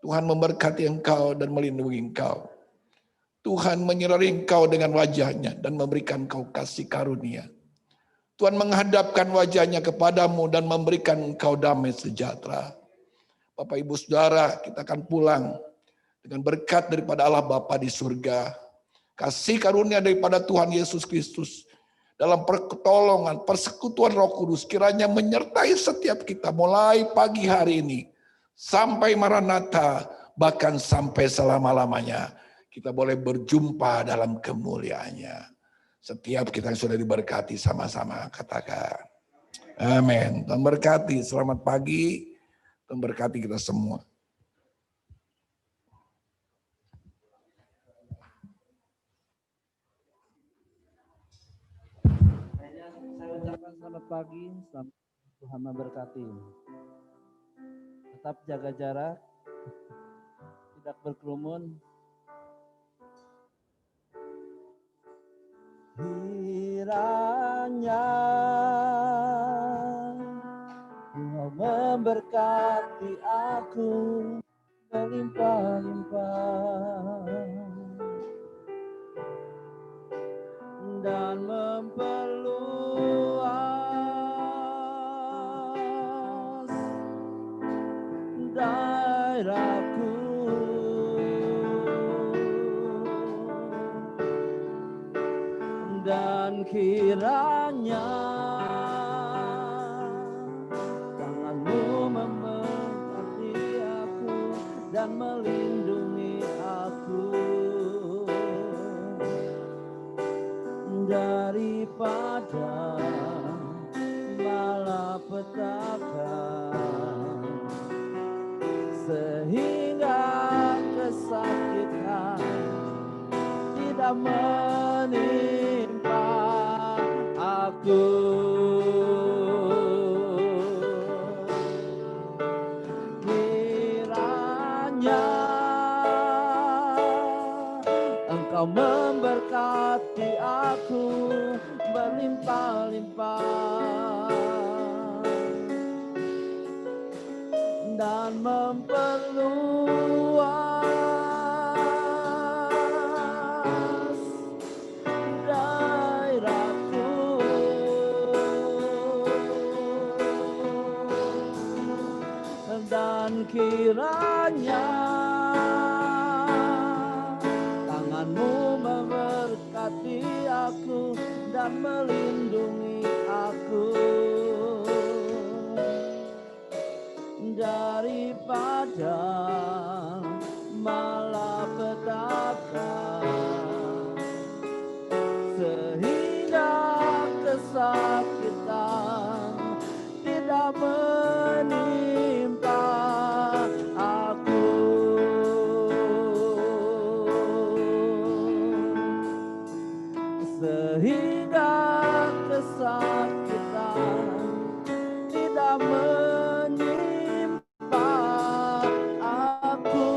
Tuhan memberkati engkau dan melindungi engkau. Tuhan menyertai engkau dengan wajahnya dan memberikan engkau kasih karunia. Tuhan menghadapkan wajahnya kepadamu dan memberikan engkau damai sejahtera. Bapak Ibu Saudara, kita akan pulang dengan berkat daripada Allah Bapa di surga. Kasih karunia daripada Tuhan Yesus Kristus. Dalam pertolongan, persekutuan Roh Kudus kiranya menyertai setiap kita mulai pagi hari ini. Sampai Maranatha, bahkan sampai selama-lamanya. Kita boleh berjumpa dalam kemuliaannya. Setiap kita yang sudah diberkati sama-sama katakan. Amin. Tuhan berkati. Selamat pagi. Tuhan berkati kita semua. Saya ucapkan selamat pagi. Tuhan memberkati. Tetap jaga jarak. Tidak berkerumun. Kiranya Tuhan memberkati aku berlimpah-limpah dan memperluas daerahku. Dan kiranya tangan-Mu memberkati aku dan melindungi aku daripada malapetaka, sehingga kesakitan tidak menimpa aku. kiranya Engkau memberkati aku berlimpah-limpah dan memperluas daerahku, dan kiranya tanganmu memberkati aku dan melindungi aku daripada malapetaka, sehingga kesakitan tidak menimpa aku. Sehingga kesakitan tidak menimpa aku.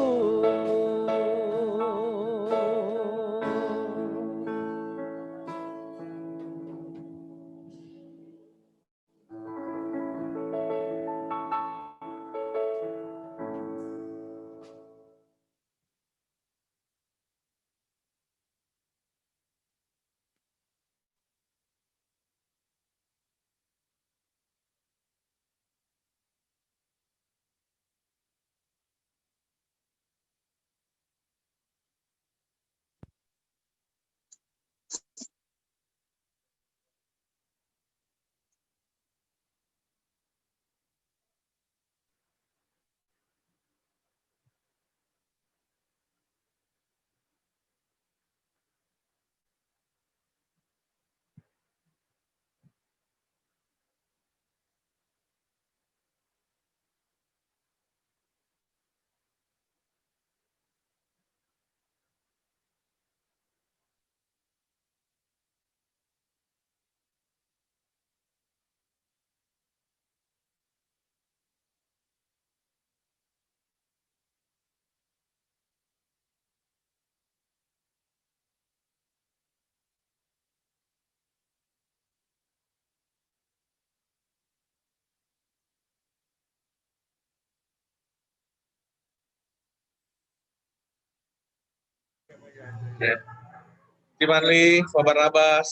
Ya. Cimanli, Pak Barnabas.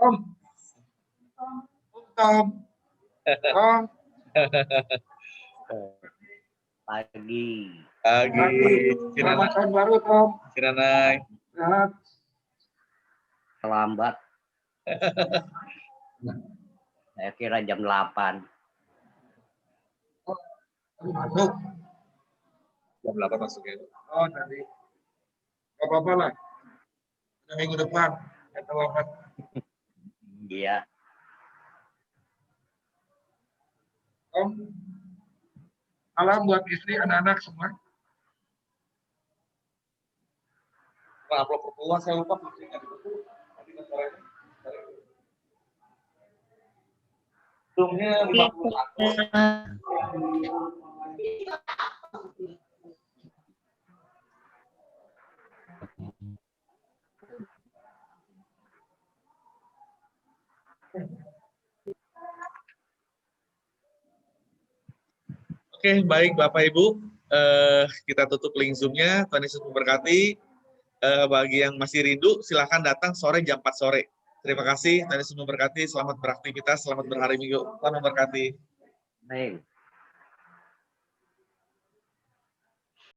Om. Om. Om. Pagi. Pagi. Selamat tahun baru, Om. Ciranai. Sehat. Terlambat. Saya kira jam 8. Masuk. Jam 8 masuknya. Oh, tadi. Gak apa-apa lah. Udah minggu depan. Atau apa? Iya. Om. Salam buat istri, anak-anak semua. Amplop keluar, saya lupa. Zoom-nya 50. Oke, baik Bapak Ibu, kita tutup link Zoom-nya. Tuhan Yesus memberkati. Bagi yang masih rindu, silahkan datang sore jam 4 sore. Terima kasih, Tuhan Yesus memberkati. Selamat beraktivitas, selamat berhari Minggu. Tuhan memberkati. Baik.